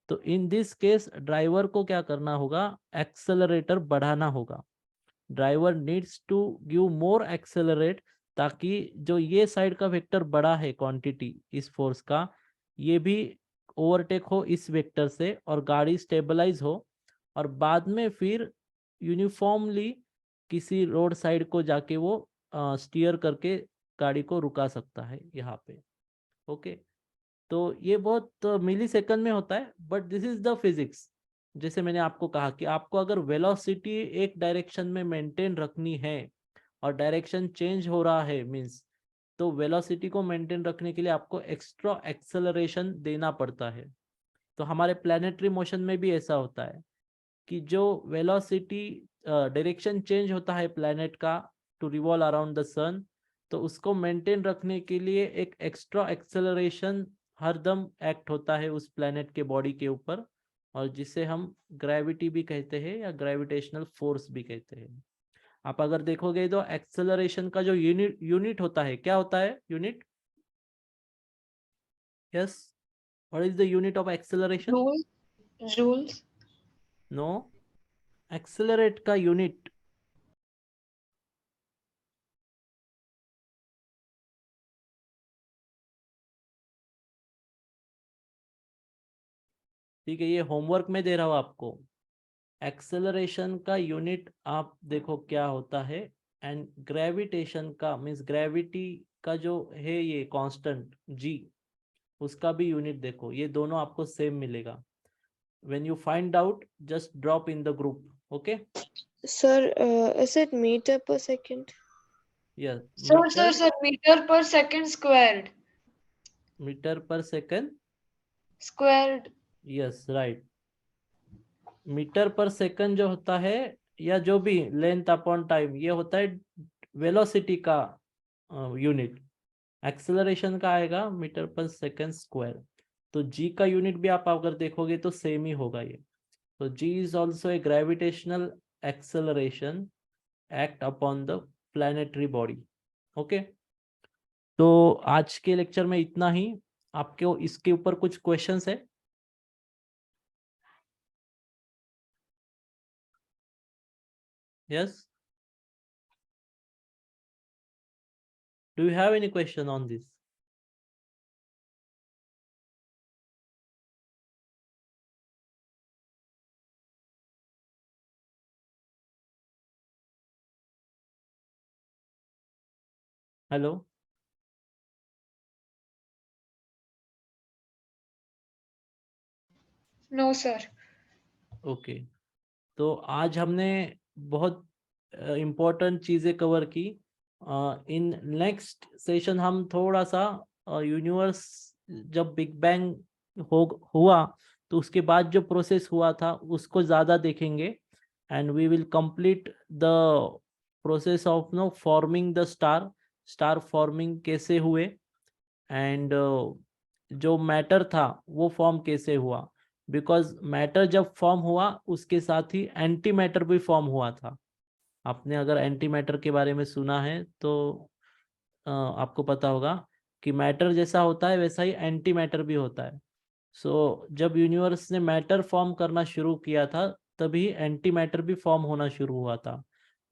तो इन दिस केस ड्राइवर को क्या करना होगा, एक्सेलरेटर बढ़ाना होगा। Driver needs to give more accelerate, ताकि जो ये साइड का वेक्टर बड़ा है क्वांटिटी इस फोर्स का, ये भी ओवरटेक हो इस वेक्टर से और गाड़ी स्टेबलाइज हो, और बाद में फिर यूनिफॉर्मली किसी रोड साइड को जाके वो स्टीयर करके गाड़ी को रुका सकता है यहाँ पे, ओके। तो ये बहुत मिली सेकंड में होता है, but this is the physics. जैसे मैंने आपको कहा कि आपको अगर वेलोसिटी एक डायरेक्शन में मेंटेन रखनी है और डायरेक्शन चेंज हो रहा है मींस, तो वेलोसिटी को मेंटेन रखने के लिए आपको एक्स्ट्रा एक्सेलरेशन देना पड़ता है। तो हमारे प्लैनेटरी मोशन में भी ऐसा होता है कि जो वेलोसिटी डायरेक्शन चेंज होता है प्लैनेट का टू रिवॉल्व अराउंड द सन, तो उसको मेंटेन रखने के लिए एक एक्स्ट्रा एक्सेलरेशन हरदम एक्ट होता है उस प्लेनेट के बॉडी के ऊपर, और जिसे हम ग्रेविटी भी कहते हैं या ग्रेविटेशनल फोर्स भी कहते हैं। आप अगर देखोगे तो एक्सेलरेशन का जो यूनिट होता है, क्या होता है unit? Yes, what is the unit of acceleration? Joules. No, accelerate का यूनिट ठीक है, ये होमवर्क में दे रहा हूं आपको। एक्सेलरेशन का यूनिट आप देखो क्या होता है, एंड ग्रेविटेशन का मींस ग्रेविटी का जो है ये कांस्टेंट जी, उसका भी यूनिट देखो, ये दोनों आपको सेम मिलेगा। When you find out just drop in the group, okay? Sir, is it meter per second? यस, Sir, meter per second squared. Metre per second, Squared. Yes right. Metre per second जो होता है, या जो भी length upon time, ये होता है वेलोसिटी का यूनिट। एक्सेलरेशन का आएगा मीटर पर सेकंड स्क्वायर। तो जी का यूनिट भी आप अगर देखोगे तो सेम ही होगा ये। तो G is also a gravitational acceleration act upon the planetary body, okay? तो आज के लेक्चर में इतना ही। आपके इसके ऊपर कुछ क्वेश्चंस है? Yes? Do you have any question on this? Hello? No, sir. Okay, तो आज हमने बहुत इम्पोर्टेंट चीज़ें कवर की। इन नेक्स्ट सेशन हम थोड़ा सा यूनिवर्स जब बिग बैंग हुआ तो उसके बाद जो प्रोसेस हुआ था उसको ज़्यादा देखेंगे, and we will complete the process of no forming the star forming कैसे हुए, एंड जो मैटर था वो फॉर्म कैसे हुआ। बिकॉज मैटर जब फॉर्म हुआ उसके साथ ही एंटी मैटर भी फॉर्म हुआ था। आपने अगर एंटी मैटर के बारे में सुना है तो आपको पता होगा कि मैटर जैसा होता है वैसा ही एंटी मैटर भी होता है। सो जब यूनिवर्स ने मैटर फॉर्म करना शुरू किया था तभी एंटी मैटर भी फॉर्म होना शुरू हुआ था।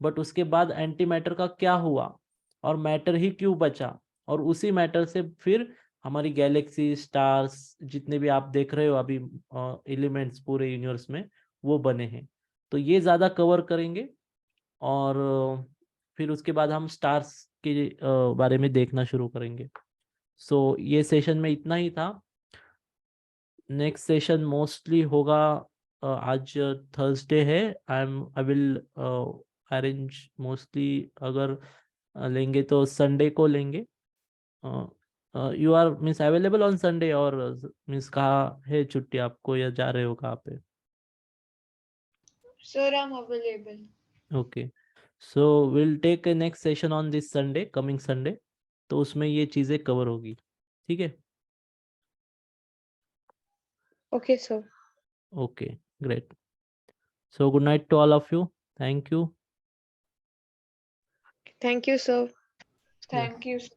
बट उसके बाद एंटी मैटर का क्या हुआ और मैटर ही क्यों बचा, और उसी मैटर से फिर हमारी गैलेक्सी, स्टार्स, जितने भी आप देख रहे हो अभी एलिमेंट्स पूरे यूनिवर्स में, वो बने हैं। तो ये ज़्यादा कवर करेंगे, और फिर उसके बाद हम स्टार्स के बारे में देखना शुरू करेंगे। सो ये सेशन में इतना ही था। नेक्स्ट सेशन मोस्टली होगा आज थर्सडे है। आई विल अरेंज मोस्टली, अगर लेंगे तो संडे को लेंगे। You are means available on Sunday, और मीन्स कहाँ है छुट्टी आपको या जा रहे हो कहाँ पे? Sir, I'm available. Okay, so will take a next session on this Sunday, coming Sunday. तो उसमें ये चीज़ें कवर होगी, ठीक है? Okay, sir. Okay, great. So good night to all of you. Thank you. Thank you, sir. Thank you, sir.